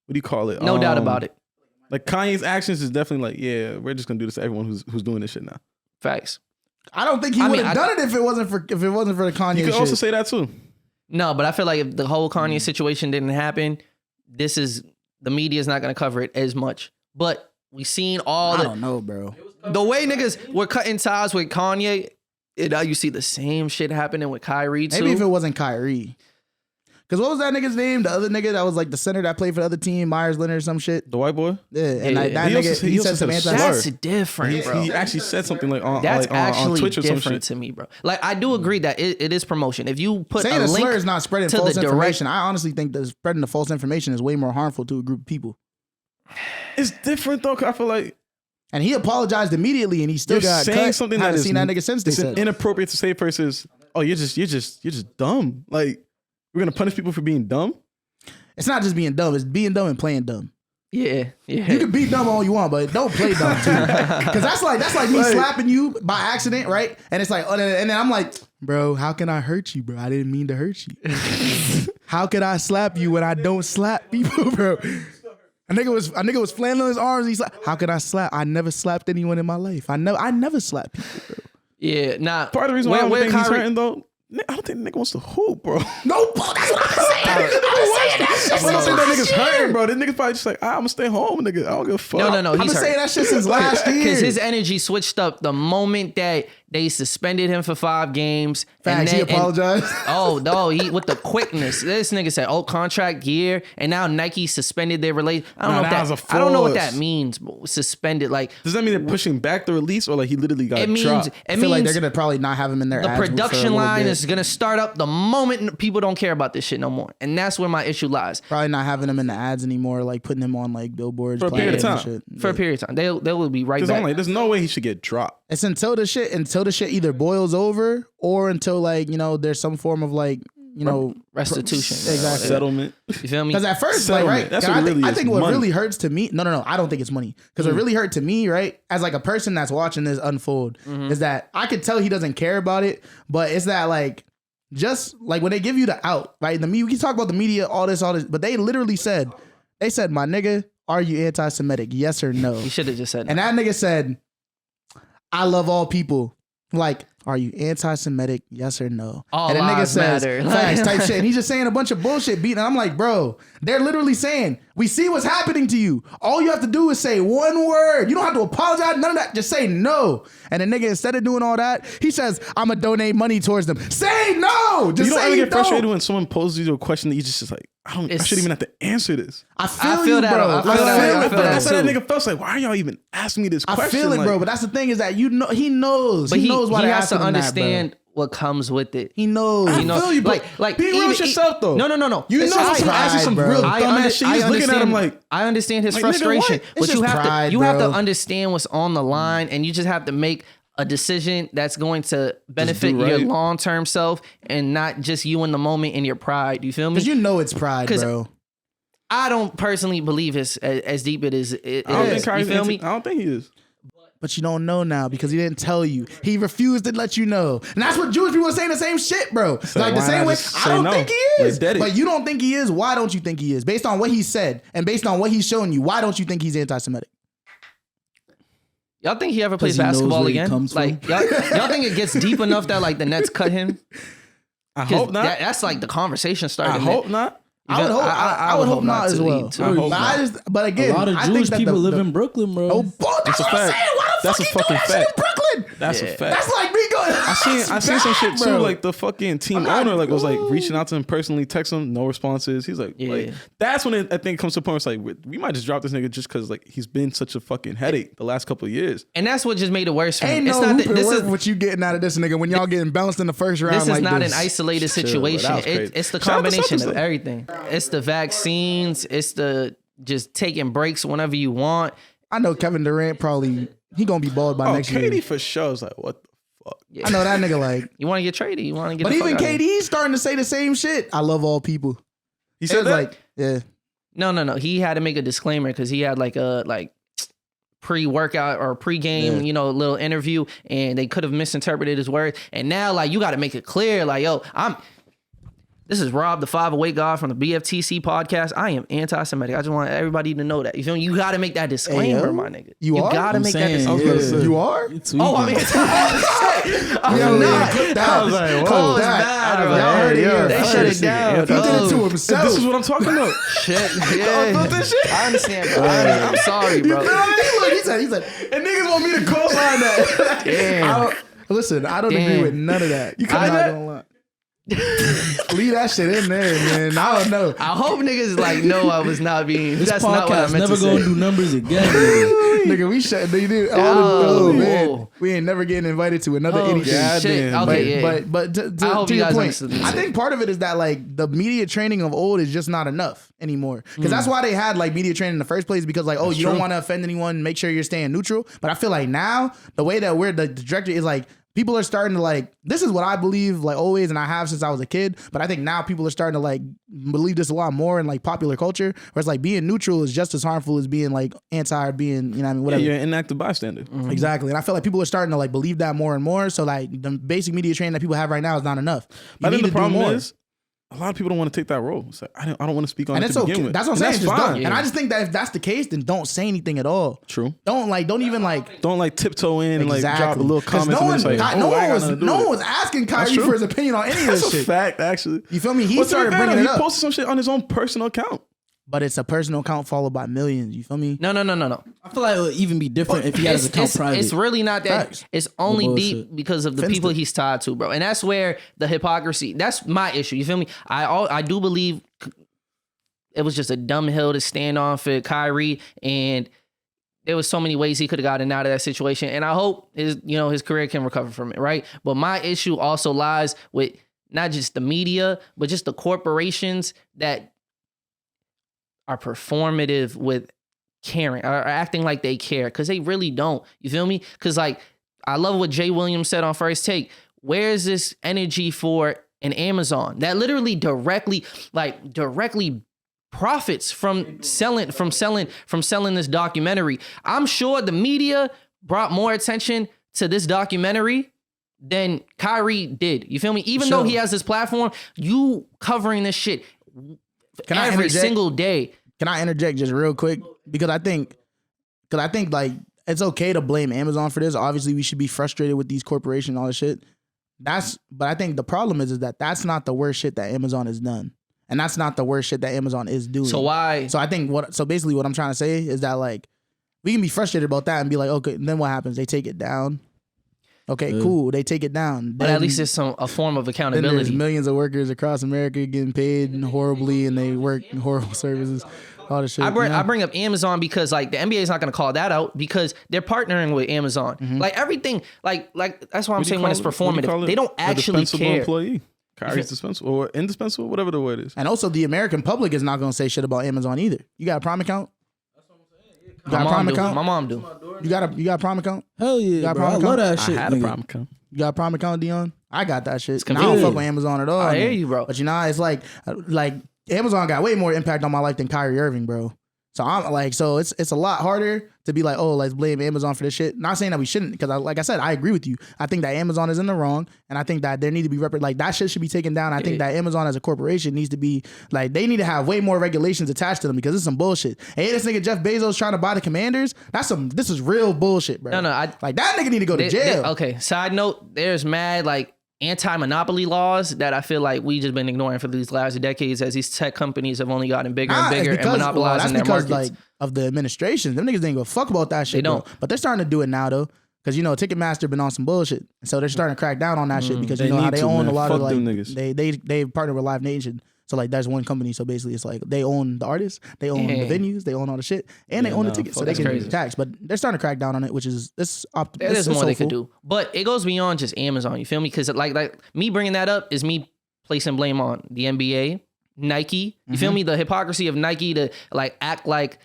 what do you call it? No doubt about it. Like Kanye's actions is definitely like, yeah, we're just gonna do this to everyone who's doing this shit now. Facts. I don't think he would have done it if it wasn't for the Kanye. You could shit. also say that too. No, but I feel like if the whole Kanye situation didn't happen, the media is not gonna cover it as much. But we seen I don't know, bro. The way niggas were cutting ties with Kanye. You see the same shit happening with Kyrie too. Maybe if it wasn't Kyrie. Because what was that nigga's name? The other nigga that was like the center that played for the other team, Myers Leonard or some shit. The white boy? Yeah. And that nigga, he said some anti-slur. That's different, bro. He actually said something like on Twitch Twitch or some shit. to me, bro. Like I do agree that it is promotion. If you put saying a slur link is not spreading to false the information. I honestly think that spreading the false information is way more harmful to a group of people. It's different though, 'cause I feel like. And he apologized immediately, and he still got saying cut. something I haven't that seen that nigga since they said inappropriate to say versus, oh, you're just dumb. Like we're gonna punish people for being dumb. It's not just being dumb; it's being dumb and playing dumb. Yeah. You can be dumb all you want, but don't play dumb too. Because that's like me slapping you by accident, right? And it's like, and then I'm like, bro, how can I hurt you, bro? I didn't mean to hurt you. How could I slap you when I don't slap people, bro? A nigga was flailing his arms. He's like, how could I slap? I never slapped anyone in my life. I never slapped people, bro. Yeah, nah. Part of the reason why I think he's hurting though, I don't think the nigga wants to hoop, bro. No, bro, that's what I'm saying. I don't think that nigga's hurting, bro. This nigga's probably just like, I'm gonna stay home, nigga. I don't give a fuck. No. I've been saying that shit since last year. Because his energy switched up the moment that they suspended him for 5 games. Facts, he apologized. Oh, no, with the quickness. This nigga said, contract year, and now Nike suspended their relation. I don't know what that means, bro. Suspended, like. Does that mean they're pushing back the release, or like he literally got dropped? I feel like they're gonna probably not have him in their The production line is gonna start up the moment people don't care about this shit no more. And that's where my issue lies. Probably not having him in the ads anymore, like putting him on like billboards. For a period of time. Shit. For a period of time. They will be right back. There's no way he should get dropped. It's until the shit either boils over or until like, there's some form of like, restitution. Exactly. Settlement. You feel me? Because at first, like, right, that's what I think what really hurts to me, no, I don't think it's money. Because what really hurt to me, right, as like a person that's watching this unfold, is that I could tell he doesn't care about it, but it's that like, just like when they give you the out, right? We can talk about the media, all this, but they literally said, my nigga, are you anti-Semitic? Yes or no? You should have just said and no. that nigga said, I love all people. Like, are you anti-Semitic? Yes or no? All and the nigga lives says, matter. facts type shit. And he's just saying a bunch of bullshit beating. I'm like, bro, they're literally saying, we see what's happening to you. All you have to do is say one word. You don't have to apologize, none of that. Just say no. And the nigga, instead of doing all that, he says, I'm going to donate money towards them. Say no. Just you don't say ever get no. frustrated when someone poses you a question that you just like, I shouldn't even have to answer this. I feel you, that, bro. I feel that. That's how that nigga felt. Like, why are y'all even asking me this question? I feel it, bro. But that's the thing is that he knows. But he knows why he they're has to asking him that, understand bro. what comes with it. He knows. I feel you, bro. Like be real with yourself, though. No. You know someone ask you some bro. real dumbass shit. He's looking at him like, I understand his like, nigga, frustration, what? but It's you just have pride, to have bro. to understand what's on the line, and you just have to make a decision that's going to benefit right. your long-term self and not just you in the moment and your pride. You feel me? Because you know it's pride, bro. I don't personally believe it's as deep it is. I don't think you feel me? I don't think he is. But you don't know now because he didn't tell you. He refused to let you know. And that's what Jewish people are saying the same shit, bro. So like the why same not way. just I say don't no? think he is. Like, but you don't think he is. Why don't you think he is? Based on what he said and based on what he's shown you, why don't you think he's anti-Semitic? Y'all think he ever plays 'Cause he knows basketball where he again? comes Like y'all think it gets deep enough that like the Nets cut him? I hope not. That's like the conversation started. I hope not. I would hope. I would hope not as well. too. I hope not. But again, A lot of I Jewish think that people the, live in Brooklyn, bro. Oh, that's what I'm fact. saying. Why the That's fuck a he fucking doing that shit fact. in Brooklyn? That's a fact. That's like me going. I seen some shit too. Bro. Like the fucking team owner, like was like reaching out to him personally, text him, no responses. He's like, that's when I think it comes to a point where it's like we might just drop this nigga just because like he's been such a fucking headache the last couple of years. And that's what just made it worse for Ain't him. no hooping worth what you getting out of this nigga when y'all getting bounced in the first round. This is like not this. an isolated Chill, bro. situation. That was crazy. It's the Shout out to combination Celtics, of though. everything. It's the vaccines. It's the just taking breaks whenever you want. I know Kevin Durant probably he gonna be bald by next KD year. for sure is like, what the fuck? I know that nigga like. You want to get traded. You want to get. But the even fuck out of here. KD's starting to say the same shit. I love all people. He said that? Like, yeah. No. He had to make a disclaimer because he had like a pre-workout or pre-game, little interview, and they could have misinterpreted his words. And now, like, you got to make it clear, like, yo, this is Rob, the 5 Awake God from the BFTC podcast. I am anti-Semitic. I just want everybody to know that. You feel me? You got to make that disclaimer, my nigga. You are? got to make that saying, disclaimer. You are? Oh, I mean, I'm not. I was like, whoa. Oh, it's bad, bro. Y'all heard it here They first. shut it down. He did it to This himself. is what I'm talking about. Shit. Yeah. I understand, bro. I'm sorry, bro. He said, and niggas want me to co-sign that. Damn. Listen, I don't agree Damn. with none of that. You I'm cut not that? gonna lie. Leave that shit in there, man. I don't know. I hope niggas like know I was not being. This That's not what I podcast meant never to gonna say. do numbers again. Nigga. Nigga, we shut. They did. Oh, Man, whoa. we ain't never getting invited to another Oh, anything. God shit. damn. Okay, yeah. But I hope to you your guys point, understood this I shit. think part of it is that like the media training of old is just not enough anymore. Because that's why they had like media training in the first place. Because like, you don't want to offend anyone. Make sure you're staying neutral. But I feel like now the way that the trajectory is like. People are starting to like, this is what I believe like always, and I have since I was a kid, but I think now people are starting to like believe this a lot more in like popular culture, where it's like being neutral is just as harmful as being like anti or being, you know what I mean, whatever. Yeah, you're an inactive bystander. Exactly. And I feel like people are starting to like believe that more and more. So like the basic media training that people have right now is not enough. I think the problem more. is a lot of people don't want to take that role. It's like, I don't want to speak on And it it's to okay. begin with. That's what I'm And saying. that's Just fine. don't. And I just think that if that's the case, then don't say anything at all. True. Don't Don't like tiptoe in and like drop a Exactly. little 'Cause comment. no and one, it's like, no I one got was, nothing to do no with one it. was asking That's Kyrie true. for his opinion on any of That's this a shit. fact, actually. You feel me? He What's started fair, bringing though? it He up. posted some shit on his own personal account. But it's a personal account followed by millions. You feel me? No. I feel like it would even be different if he had his account private. It's really not that. Facts. It's only No deep bullshit. because of the Fenced people it. he's tied to, bro. And that's where the hypocrisy. That's my issue. You feel me? I do believe it was just a dumb hill to stand on for Kyrie, and there was so many ways he could have gotten out of that situation. And I hope his career can recover from it, right? But my issue also lies with not just the media, but just the corporations that are performative with caring, are acting like they care, because they really don't. You feel me? Because like, I love what Jay Williams said on First Take. Where's this energy for an Amazon that literally directly profits from selling this documentary? I'm sure the media brought more attention to this documentary than Kyrie did. You feel me? Even though he has this platform, you covering this shit every single day. Can I interject just real quick? Because I think like it's okay to blame Amazon for this. Obviously, we should be frustrated with these corporations and all this shit. But I think the problem is that that's not the worst shit that Amazon has done. And that's not the worst shit that Amazon is doing. So why? So I think basically what I'm trying to say is that like we can be frustrated about that and be like, okay, then what happens? They take it down. Okay, cool. They take it down. But at least it's a form of accountability. Then there's millions of workers across America getting paid horribly and they work in horrible services. All this shit. I bring up Amazon because like the NBA is not going to call that out because they're partnering with Amazon. Like everything, like that's why I'm saying when it's performative, they don't actually care. Employee. Kyrie's dispensable or indispensable, whatever the word is. And also the American public is not going to say shit about Amazon either. You got a Prime account? You got a Prime account? My mom do. You got a Prime account? Hell yeah, You got a bro. Prime I account? love that shit. I had a Prime account. You got a Prime account, Dion? I got that shit. It's And I don't convenient. fuck with Amazon at all. I hear man. you, bro. But you know, it's like Amazon got way more impact on my life than Kyrie Irving, bro. So I'm like, so it's a lot harder to be like, oh, let's blame Amazon for this shit. Not saying that we shouldn't, because like I said, I agree with you. I think that Amazon is in the wrong, and I think that there need to be like that shit should be taken down. I think that Amazon as a corporation needs to be like they need to have way more regulations attached to them because it's some bullshit. Hey, this nigga Jeff Bezos trying to buy the Commanders. This is real bullshit, bro. No, like that nigga need to go to jail. Okay. Side note: there's mad like anti-monopoly laws that I feel like we just been ignoring for these last decades as these tech companies have only gotten bigger and bigger and monopolizing their markets. Like of the administration, them niggas didn't give a fuck about that shit. They don't. Bro. But they're starting to do it now though, because you know Ticketmaster been on some bullshit, and so they're starting to crack down on that shit because you know how they own a lot of like they partner with Live Nation. So like there's one company, so basically it's like they own the artists, they own the venues, they own all the shit, and they own the tickets, so they can be taxed. But they're starting to crack down on it, which is there's more they could do. But it goes beyond just Amazon. You feel me? Because like me bringing that up is me placing blame on the NBA, Nike. You feel me? The hypocrisy of Nike to like act like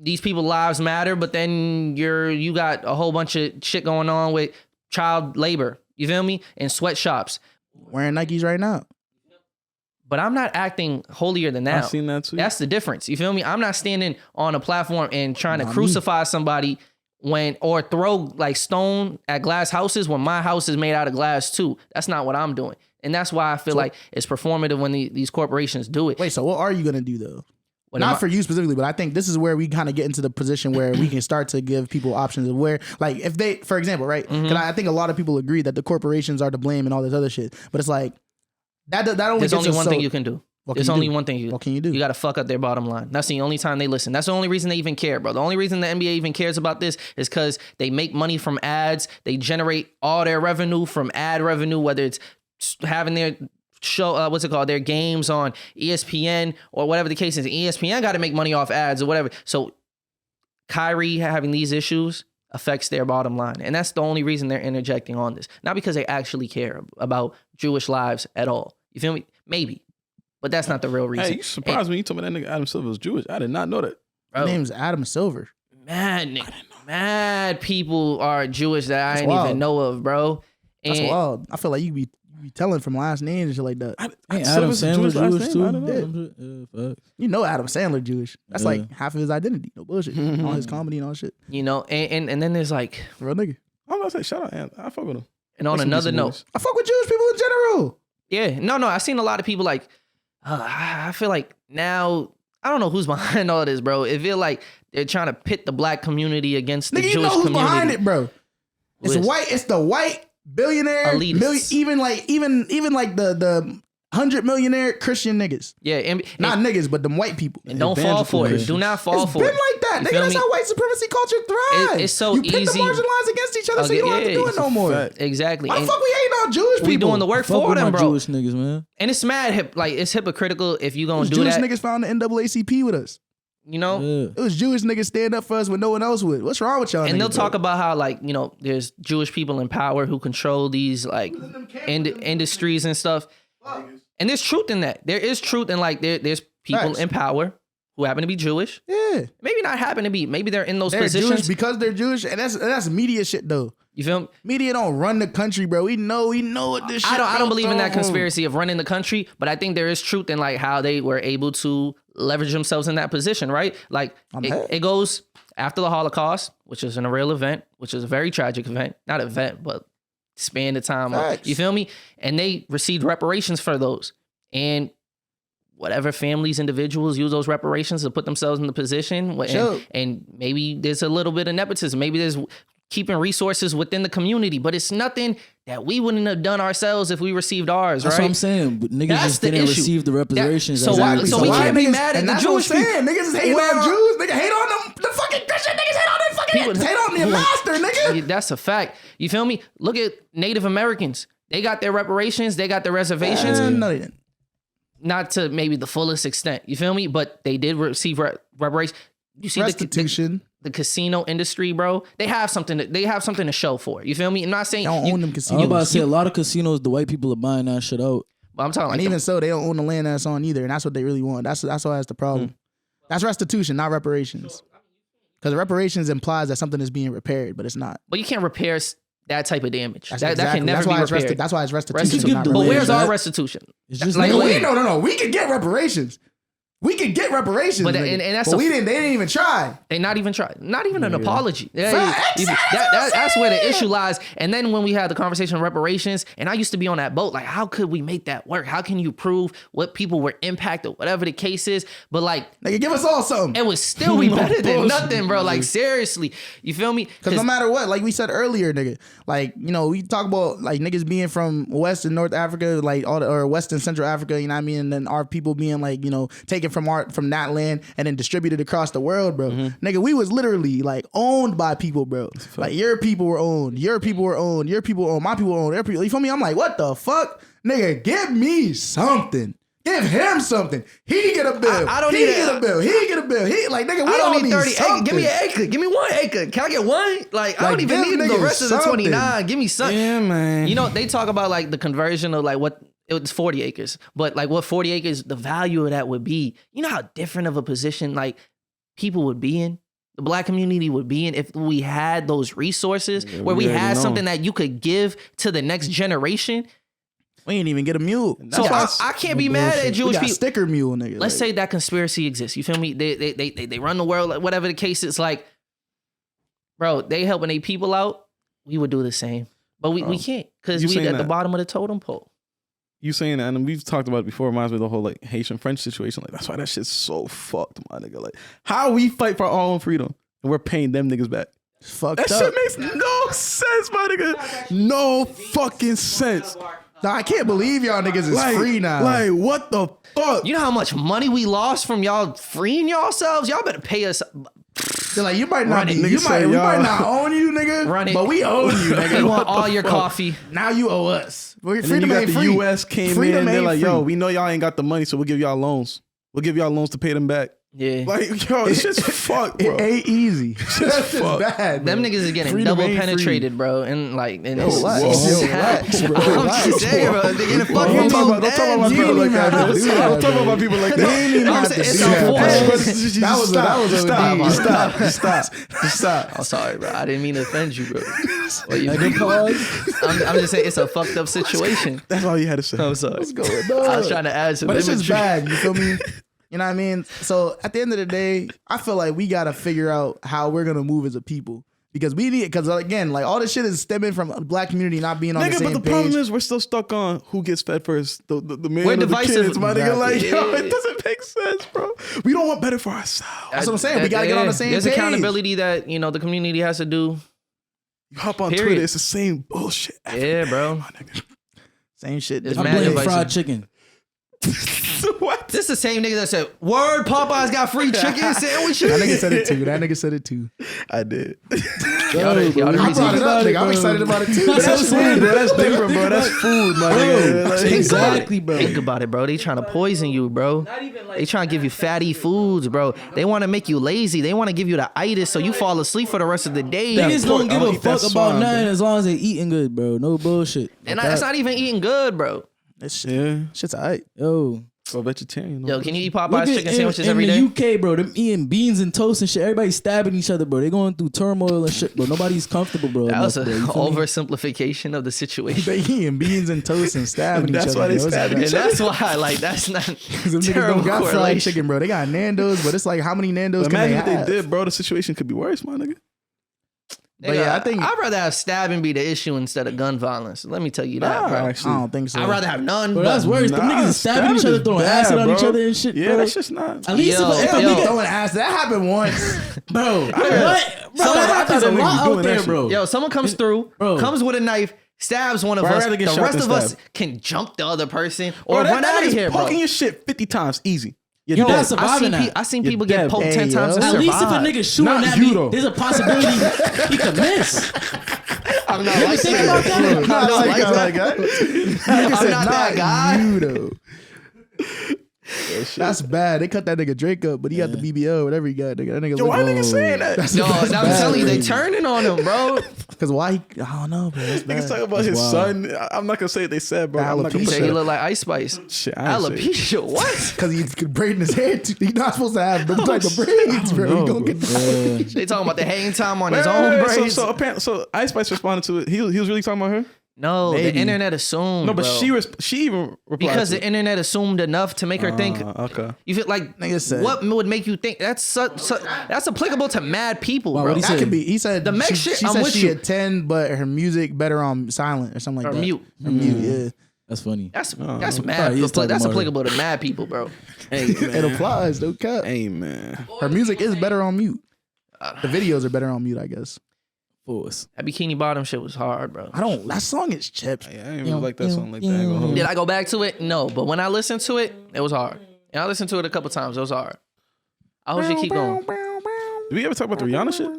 these people's lives matter, but then you got a whole bunch of shit going on with child labor. You feel me? In sweatshops. Wearing Nikes right now. But I'm not acting holier than thou. I've seen that too. That's the difference. You feel me? I'm not standing on a platform and trying to crucify somebody or throw like stone at glass houses when my house is made out of glass too. That's not what I'm doing. And that's why I feel like it's performative when these corporations do it. Wait, so what are you going to do though? Not for you specifically, but I think this is where we kind of get into the position where we can start to give people options of where, like, if they, for example, right? Because I think a lot of people agree that the corporations are to blame and all this other shit. But it's like, that only There's gets only one thing you can do. There's only one thing What can you do? You got to fuck up their bottom line. That's the only time they listen. That's the only reason they even care, bro. The only reason the NBA even cares about this is because they make money from ads. They generate all their revenue from ad revenue, whether it's having their show, their games on ESPN or whatever the case is. ESPN got to make money off ads or whatever. So Kyrie having these issues affects their bottom line. And that's the only reason they're interjecting on this. Not because they actually care about Jewish lives at all. You feel me? Maybe. But that's not the real reason. Hey, you surprised me. You told me that nigga Adam Silver was Jewish. I did not know that. His name's Adam Silver. Mad people are Jewish that I didn't even know of, bro. That's wild. I feel like you be telling from last names and shit like that. Adam Sandler Jewish too? I don't know. You know Adam Sandler Jewish. That's like half of his identity. No bullshit. All his comedy and all shit. You know, and then there's like real nigga. I'm about to say shout out Anthony. I fuck with him. And on another note, I fuck with Jewish people in general. Yeah, no, I've seen a lot of people like I feel like now I don't know who's behind all of this, bro. It feel like they're trying to pit the black community against the Jewish community. You know who's behind it, bro? It's the white billionaire, even like the 100 millionaire Christian niggas. Yeah, not niggas, but them white people. And don't fall for it. Do not fall for it. It's been like that. Nigga, that's how white supremacy culture thrives. It's so you easy. You pit the marginalized against each other, so you don't have to do it no more. Exactly. Why the fuck we hating on Jewish people? We doing the work for them, bro. Jewish niggas, man. And it's mad, it's hypocritical if you gonna do Jewish that. Jewish niggas found the NAACP with us. You know, it was Jewish niggas stand up for us when no one else would. What's wrong with y'all? And they'll talk about how like, you know, there's Jewish people in power who control these like industries and stuff. And there's truth in that. There is truth in like there's people in power who happen to be Jewish. Yeah. Maybe not happen to be. Maybe they're in those they're positions Jewish because they're Jewish, and that's media shit though. You feel me? Media don't run the country, bro. We know what this shit. I don't believe in that conspiracy of running the country, but I think there is truth in like how they were able to leverage themselves in that position, right? Like it goes after the Holocaust, which is a real event, which is a very tragic event. Not event, but span of time. You feel me? And they received reparations for those. And whatever families, individuals use those reparations to put themselves in the position. And maybe there's a little bit of nepotism. Maybe there's keeping resources within the community, but it's nothing that we wouldn't have done ourselves if we received ours, That's right? what I'm saying. But niggas That's just the didn't issue. receive the reparations. So we can't be mad at the Jewish people. Niggas is hating on Jews. Nigga hate on them. The fucking Christian niggas hate on them fucking hate on their master, nigga. That's a fact. You feel me? Look at Native Americans. They got their reparations. They got their reservations. No, they didn't. Not to maybe the fullest extent. You feel me? But they did receive reparations. You see restitution. The casino industry, bro. They have something to show for it. You feel me? I'm not saying They don't own them casinos. I'm about to say a lot of casinos, the white people are buying that shit out. But I'm talking like and even so, they don't own the land that's on either, and that's what they really want. That's why that's the problem. That's restitution, not reparations. Because reparations implies that something is being repaired, but it's not. But you can't repair that type of damage. That can never that's be why repaired. That's why it's restitution. But where's our restitution? It's just Like, no. We could get reparations. We could get reparations, but and that's but we didn't. They didn't even try. They not even try. Not even an apology. That's where the issue lies. And then when we had the conversation on reparations, and I used to be on that boat, like, how could we make that work? How can you prove what people were impacted, whatever the case is? But like, nigga, give us all something. It would still be better than nothing, bro. Like, seriously, you feel me? Because no matter what, like we said earlier, nigga, like, you know, we talk about like niggas being from West and North Africa, like or West and Central Africa, you know what I mean? And then our people being like, you know, taken from that land and then distributed across the world, bro. Nigga, we was literally like owned by people, bro. Like your people were owned, your people were owned, your people were owned, my people were owned, their people. You feel me? I'm like, what the fuck? Nigga, give me something. Give him something. He get a bill. I don't he need get a bill. He get a bill. He like, nigga, we I don't need 30 something. acres. Give me an acre. Give me 1 acre. Can I get one? Like I don't even need the rest of the 29. Give me something. Yeah, man. You know, they talk about like the conversion of like what it was 40 acres, but like what 40 acres, the value of that would be. You know how different of a position like people would be in? The black community would be in if we had those resources where we had something that you could give to the next generation. We ain't even get a mule. So I can't be mad at Jewish people. Sticker mule, nigga. Let's say that conspiracy exists. You feel me? They run the world, like whatever the case is. Like, bro, they helping their people out. We would do the same, but we can't because we at the bottom of the totem pole. You saying that, and we've talked about it before. It reminds me of the whole like Haitian French situation. Like that's why that shit's so fucked, my nigga. Like how we fight for our own freedom and we're paying them niggas back. Fucked that up. Shit makes no sense, my nigga. No fucking sense. Nah, I can't believe y'all niggas is free now. Like, what the fuck? You know how much money we lost from y'all freeing yourselves? Y'all better pay us. They're like, you might not be, we might not own you, nigga, but we own you, nigga. We want all your coffee. Now you owe us. Freedom ain't free. The U.S. came in, they're like, yo, we know y'all ain't got the money, so we'll give y'all loans. We'll give y'all loans to pay them back. Yeah. Like, yo, it's just fucked, bro. It ain't easy. That's just bad, bro. Them niggas is getting double penetrated, bro. And like, and it's relax, bro. I'm just saying, bro. They're getting fucking Don't talk about people like that. Don't talk about people like that. Stop. I'm sorry, bro. I didn't mean to offend you, bro. I'm just saying it's a fucked up situation. That's all you had to say. I'm sorry. What's going on? I was trying to add some But it's imagery. just bad, you feel me? You know what I mean? So at the end of the day, I feel like we got to figure out how we're going to move as a people. Because again, like all this shit is stemming from the black community not being on the same page. But the problem is we're still stuck on who gets fed first. The man we're or divisive. the kids, my nigga. Like, Yeah. yo, it doesn't make sense, bro. We don't want better for ourselves. That's what I'm saying. We got to get on the same There's page. accountability that, you know, the community has to do. You hop on Period. Twitter, it's the same bullshit. Yeah, bro. My nigga. Same shit. It's I mad blame divisive. fried chicken. What? This is the same nigga that said, word, Popeye's got free chicken sandwiches. That nigga said it too. I did. Y'all the I reason- brought it up, nigga. I'm excited about it too. That's food, bro. That's different, bro. That's food, my nigga. Like, Exactly, bro. Think about it, bro. They trying to poison you, bro. They trying to give you fatty foods, bro. They want to make you lazy. They want to give you the itis so you fall asleep for the rest of the day. Niggas don't give I'll a eat that fuck about swine, nothing bro. as long as they eating good, bro. No bullshit. And that's not even eating good, bro. Shit's alright. Yo. So vegetarian. Yo, can you eat Look Popeye's at chicken sandwiches in every day? the UK, bro, them eating beans and toast and shit. Everybody stabbing each other, bro. They going through turmoil and shit, bro. Nobody's comfortable, bro. That was enough, an bro. You feel me? oversimplification of the situation. They eating beans and toast and stabbing each other. That's why they bro. It's stabbing bad. each And that's why, like, that's not Them niggas terrible don't got fried correlation. chicken, bro. They got Nando's, but it's like how many Nando's can they Imagine have? if they did, bro. The situation could be worse, my nigga. But yeah, I think I'd rather have stabbing be the issue instead of gun violence. Let me tell you that, bro. I don't think so. I'd rather have none. Bro, that's worse. Them niggas is stabbing each other, throwing acid on each other and shit. Yeah, bro. that's just not. At least if a nigga throwing acid, that happened once, bro. What? Bro, that happens a lot out there, bro. Yo, someone comes through, comes with a knife, stabs one of us. The rest of us can jump the other person or run out of here, bro. Poking your shit 50 times, easy. You're not surviving that. I seen people get poked 10 times and At least if a nigga shooting at me, there's a possibility he could miss. I'm not like that. I'm not that guy. That's bad. They cut that nigga Drake up, but he got the BBL, whatever he got. That nigga Yo, why niggas saying that? No, I'm telling you, they turning on him, bro. Because why? I don't know, bro. Niggas talking about his son. I'm not gonna say what they said, bro. I'm not gonna Say say he look like Ice Spice. Shit, Alopecia, what? Because he's braiding his hair. He's not supposed to have them type of braids, bro. He gonna get They talking about the hang time on his own braids. So apparently, so Ice Spice responded to it. He was really talking about her. No, Maybe. the internet assumed. No, but bro. she even replied Because to the internet assumed enough to make her think. Okay. You feel like Nigga said- what would make you think that's that's applicable to mad people, bro. What'd he that say? could be. He said The next she shit, she I'm said with she you. at 10, but her music better on silent or something like Or that. mute. Or mute, yeah. That's funny. That's probably mad. is talking That's about her. applicable to mad people, bro. Hey, It applies, no cap. Hey, man. Her music is better on mute. The videos are better on mute, I guess. Force. That Bikini Bottom shit was hard, bro. I don't. That song is chipped. Yeah, I didn't really like that song like that. I ain't gonna hold Did you. I go back to it? No, but when I listened to it, it was hard. And I listened to it a couple times. It was hard. I hope you keep going. Did we ever talk about the Rihanna shit?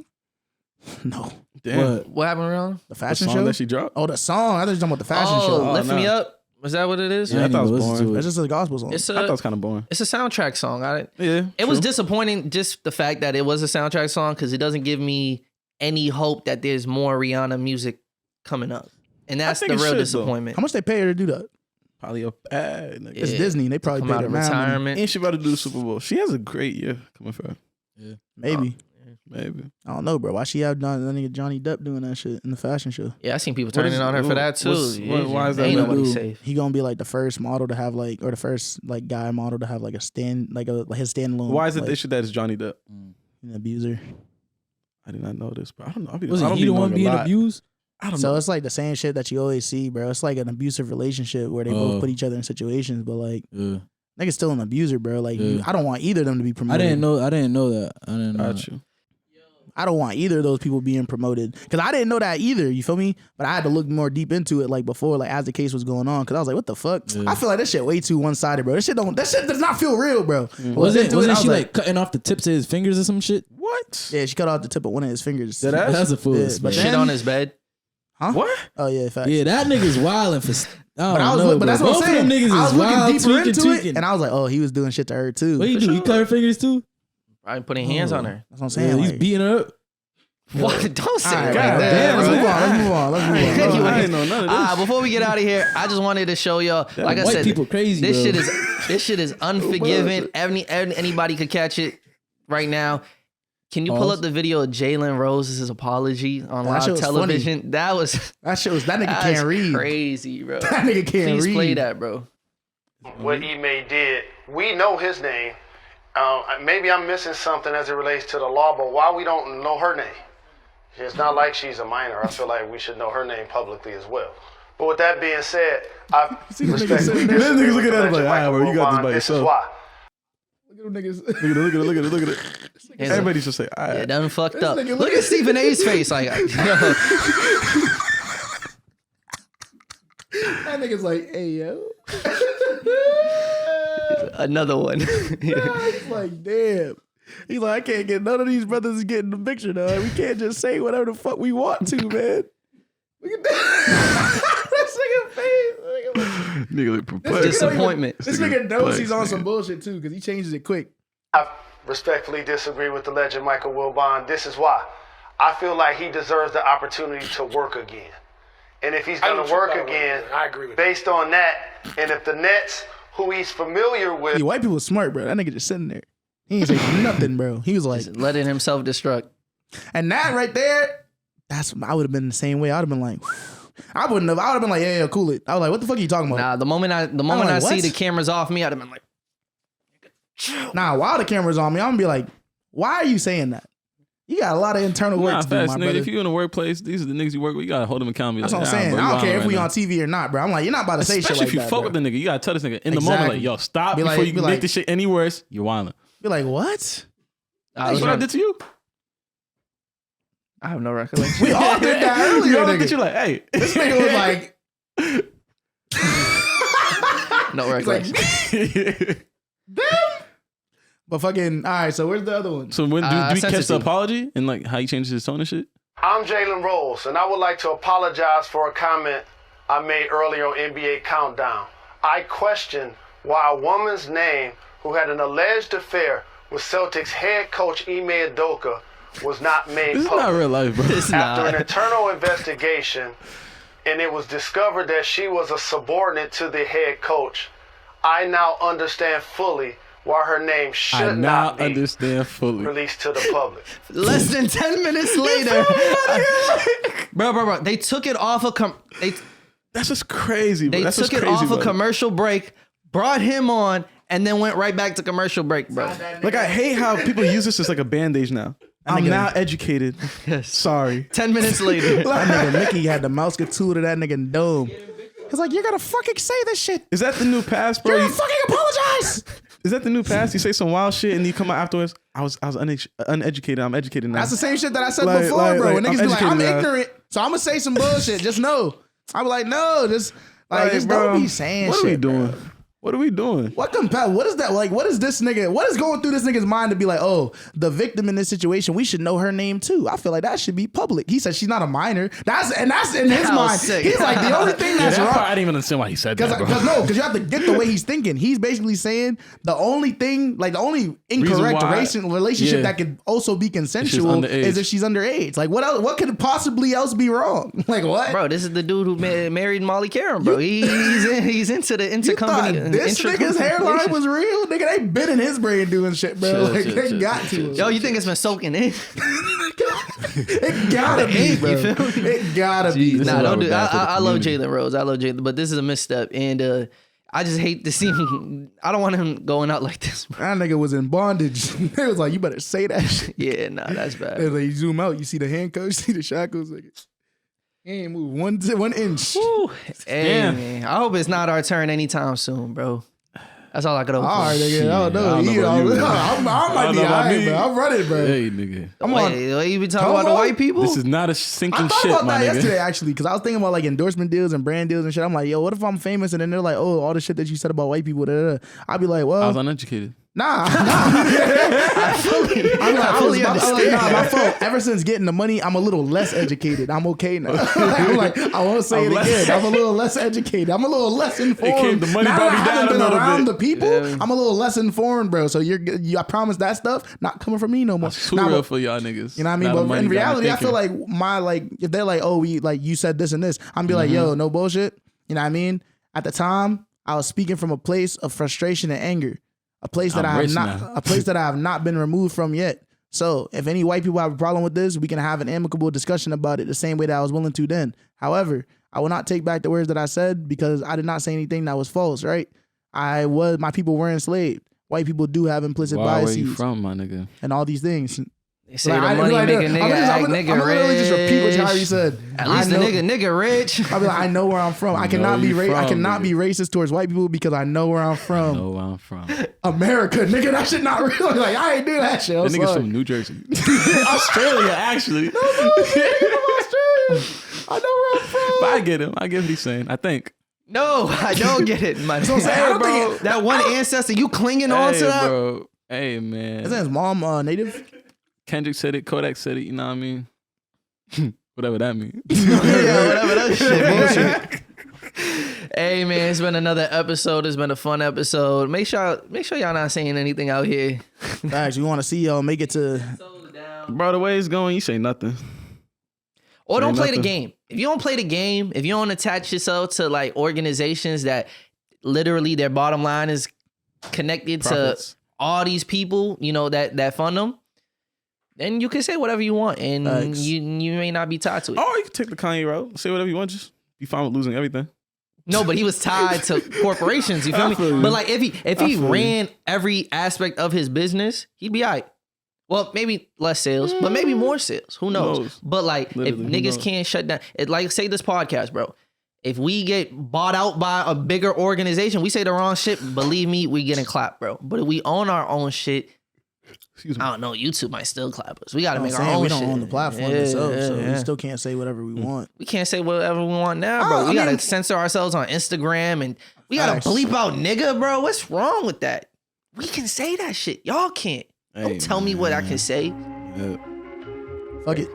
No, Damn. What happened, Ron? the The fashion song show. that she dropped? Oh, the song. I thought you were talking about the fashion Oh, show. Lift no. Me Up. Was that what it is? Yeah, I ain't thought it even was listen to boring. That's just a gospel song. It's I thought it a was kind of boring. it's a soundtrack song. Yeah. It was disappointing just the fact that it was a soundtrack song because it doesn't give me any hope that there's more Rihanna music coming up. And that's the think it real should, though. disappointment. How much they pay her to do that? Probably a bad nigga. It's Yeah. Disney. They probably Come paid out her of mad money. retirement. And she about to do the Super Bowl. She has a great year coming for her. Maybe. Maybe. I don't know, bro. Why she have that nigga Johnny Depp doing that shit in the fashion show? Yeah, I seen people What turning is- on her for that too. why is that Ain't not nobody Dude, safe. He gonna be like the first model to have like, or the first like guy model to have like a stand, like his standalone. Why is it like, the issue that it's Johnny Depp? an abuser? I did not know this, bro. I don't know. I Was don't it be he the knowing one a being lot. abused? I don't So know. it's like the same shit that you always see, bro. It's like an abusive relationship where they both put each other in situations, but like Yeah. nigga's still an abuser, bro. Like Yeah. I don't want either of them to be I promoted. didn't know that. I didn't know Got that. you. I don't want either of those people being promoted because I didn't know that either. You feel me? But I had to look more deep into it, like before, like as the case was going on, because I was like, "What the fuck?" Yeah. I feel like this shit way too one sided, bro. This shit does not feel real, bro. Wasn't I was she like cutting off the tips of his fingers or some shit? What? Yeah, she cut off the tip of one of his fingers. Did I? That's a fool. Yeah, but Shit then- on his bed. Huh? What? Oh yeah, facts. Yeah, that nigga's wilding for. But I was, but that's what I'm Both saying. of them niggas I was is looking wild, deeper tweaking, into tweaking. it, and I was like, "Oh, he was doing shit to her too." What he do? He cut her fingers too? Probably putting hands on her. That's what I'm saying. He's like, beating her up. What? Don't say all right, that. God damn, let's move on. Let's move on. I didn't know none of this. Before we get out of here, I just wanted to show y'all. Like I White said, people crazy, this bro. shit is unforgiving. Anybody could catch it right now. Can you pull Pause. up the video of Jalen Rose's apology on That shit live was television? That was That shit was that nigga that's can't read. crazy, bro. That nigga can't Please read. play that, bro. What Ime did, we know his name. Maybe I'm missing something as it relates to the law, but why we don't know her name? It's not like she's a minor. I feel like we should know her name publicly as well. But with that being said, I respectfully This nigga's disagree looking with the at him like, legend "Ah, bro, you got this Michael by Wilbon. This is yourself." why. Look at it. Everybody should say, all Yeah, right. done fucked up. nigga, Look at Stephen A's face. Like, That nigga's like, "Hey yo." another one. He's like, damn. He's like, I can't get none of these brothers to get in the picture, though. We can't just say whatever the fuck we want to, man. Look at that. This nigga face. Nigga look perplexed. Disappointment. This nigga knows he's on some bullshit, too, because he changes it quick. I respectfully disagree with the legend Michael Wilbon. This is why. I feel like he deserves the opportunity to work again. And if he's going to work again, I agree with based on that, and if the Nets, who he's familiar with, Yeah, white people smart, bro. That nigga just sitting there. He ain't say nothing, bro. He was like, Letting himself destruct. and that right there, I would have been the same way. I would have been like, I would have been like, yeah, cool it. I was like, what the fuck are you talking about? Nah, the moment I like, see what? the cameras off me, I'd have been like, Nah, while the camera's on me, I'm gonna be like, why are you saying that? He got a lot of internal work to do, my brother. If you in the workplace, these are the niggas you work with. You gotta hold them accountable. That's what I'm saying. I don't care if we on TV or not, bro. I'm like, you're not about to say shit like that. Especially if you fuck with the nigga, you gotta tell this nigga in the moment, like, yo, stop before you make this shit any worse. You're wilding. Be like, what? That's what I did to you. I have no recollection. We all did that earlier. You all looked at you like, hey, this nigga was like, no recollection. damn. But fucking, all right, so where's the other one? So when do we catch the apology and like how he changes his tone and shit? I'm Jalen Rose, and I would like to apologize for a comment I made earlier on NBA Countdown. I question why a woman's name who had an alleged affair with Celtics head coach Ime Udoka was not made This public. is not real life, bro. After an internal investigation, and it was discovered that she was a subordinate to the head coach, I now understand fully why her name should not be released to the public. Less than 10 minutes later. bro. They took it off That's just crazy, bro. They took it off a commercial break, brought him on, and then went right back to commercial break, bro. Like, I hate how people use this as like a bandage now. I'm now educated. Yes. Sorry. 10 minutes later. That nigga Mickey had the mouse get to that nigga dome. He's like, you're gonna fucking say this shit. Is that the new pass, bro? You're gonna fucking apologize. Is that the new pass? You say some wild shit and you come out afterwards. I was uneducated. I'm educated now. That's the same shit that I said before, bro. When niggas be like, I'm ignorant, so I'm gonna say some bullshit. Just know. I'm like, no, just don't be saying shit. What are we doing? What are we doing? What is that? Like, what is this nigga? What is going through this nigga's mind to be like, oh, the victim in this situation, we should know her name too. I feel like that should be public. He said she's not a minor. That's in his mind. Sick. He's like, the only thing that's wrong. I didn't even understand why he said that, bro. Because you have to get the way he's thinking. He's basically saying the only thing, like the only incorrect relationship that could also be consensual is if she's underage. Like, what else? What could possibly else be wrong? Like, what? Bro, this is the dude who married Molly Karen, bro. He's into the intercompany. This nigga's hairline was real, nigga. They been in his brain doing shit, bro. They got to. Yo, you think it's been soaking in? It gotta be, bro. It gotta be. Nah, don't do. I love Jalen Rose. I love Jalen, but this is a misstep, and I just hate to see him. I don't want him going out like this, bro. That nigga was in bondage. They was like, you better say that shit. Yeah, nah, that's bad. They was like, you zoom out, you see the handcuffs, you see the shackles. Like, he ain't move 1 inch. Woo. Hey, man, I hope it's not our turn anytime soon, bro. That's all I could hope for. All right, nigga. I don't know. I might be all right, bro. I'm running, bro. Hey, nigga. Wait, you be talking about the white people? This is not a sinking shit, I thought about that nigga. yesterday, actually, because I was thinking about like endorsement deals and brand deals and shit. I'm like, yo, what if I'm famous? And then they're like, oh, all the shit that you said about white people. I'd be like, well. I was uneducated. Nah. I fully understand. Nah, my fault. Ever since getting the money, I'm a little less educated. I'm okay now. I'm like, I won't say it again. I'm a little less educated. I'm a little less informed. The money now brought that me I haven't down been a little around bit. the people, I'm a little less informed, bro. So I promise that stuff not coming from me no more. That's too real for y'all niggas. You know what I mean? But in reality, I feel like if they're like, oh, you said this and this, I'm be like, yo, no bullshit. You know what I mean? At the time, I was speaking from a place of frustration and anger. A place that I have not been removed from yet. So if any white people have a problem with this, we can have an amicable discussion about it the same way that I was willing to then. However, I will not take back the words that I said because I did not say anything that was false, right? My people were enslaved. White people do have implicit biases. Where you from, my nigga? And all these things. They say the money make a nigga act nigga rich. I'm just repeat what Kyrie said. At least the nigga rich. I be like, I know where I'm from. I cannot be racist towards white people because I know where I'm from. I know where I'm from. America, nigga, that shit not real. Like, I ain't do that shit. That nigga's from New Jersey. Australia, actually. No, Australia. I know where I'm from. But I get him. I get what he's saying. I think. No, I don't get it, man. So hey, bro, that one ancestor, you clinging on to that? Bro. Hey, man. Isn't his mom native? Kendrick said it. Kodak said it. You know what I mean? Whatever that means. Yeah, whatever that shit. Hey, man, it's been another episode. It's been a fun episode. Make sure y'all not saying anything out here. Guys, we want to see y'all make it to. Bro, the way it's going, you say nothing. Or don't play the game. If you don't play the game, if you don't attach yourself to like organizations that literally their bottom line is connected to all these people, you know, that fund them, then you can say whatever you want and you may not be tied to it. Or you can take the Kanye route. Say whatever you want. Just be fine with losing everything. No, but he was tied to corporations. You feel me? But like if he ran every aspect of his business, he'd be all right. Well, maybe less sales, but maybe more sales. Who knows? But like, Literally, if niggas can't shut down, like say this podcast, bro. If we get bought out by a bigger organization, we say the wrong shit. Believe me, we getting clapped, bro. But if we own our own shit, I don't know. YouTube might still clap us. We got to make our own shit. We don't own the platform itself, so we still can't say whatever we want. We can't say whatever we want now, bro. We got to censor ourselves on Instagram, and we got to bleep out nigga, bro. What's wrong with that? We can say that shit. Y'all can't. Don't tell me what I can say. Fuck it.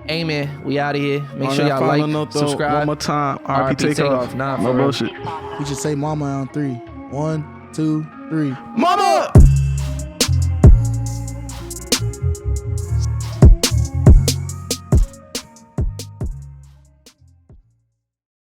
Hey man, we out of here. Make sure y'all like, subscribe. One more time. RP Takeoff. Nah, no bullshit. We should say mama on 3. 1, 2, 3. Mama!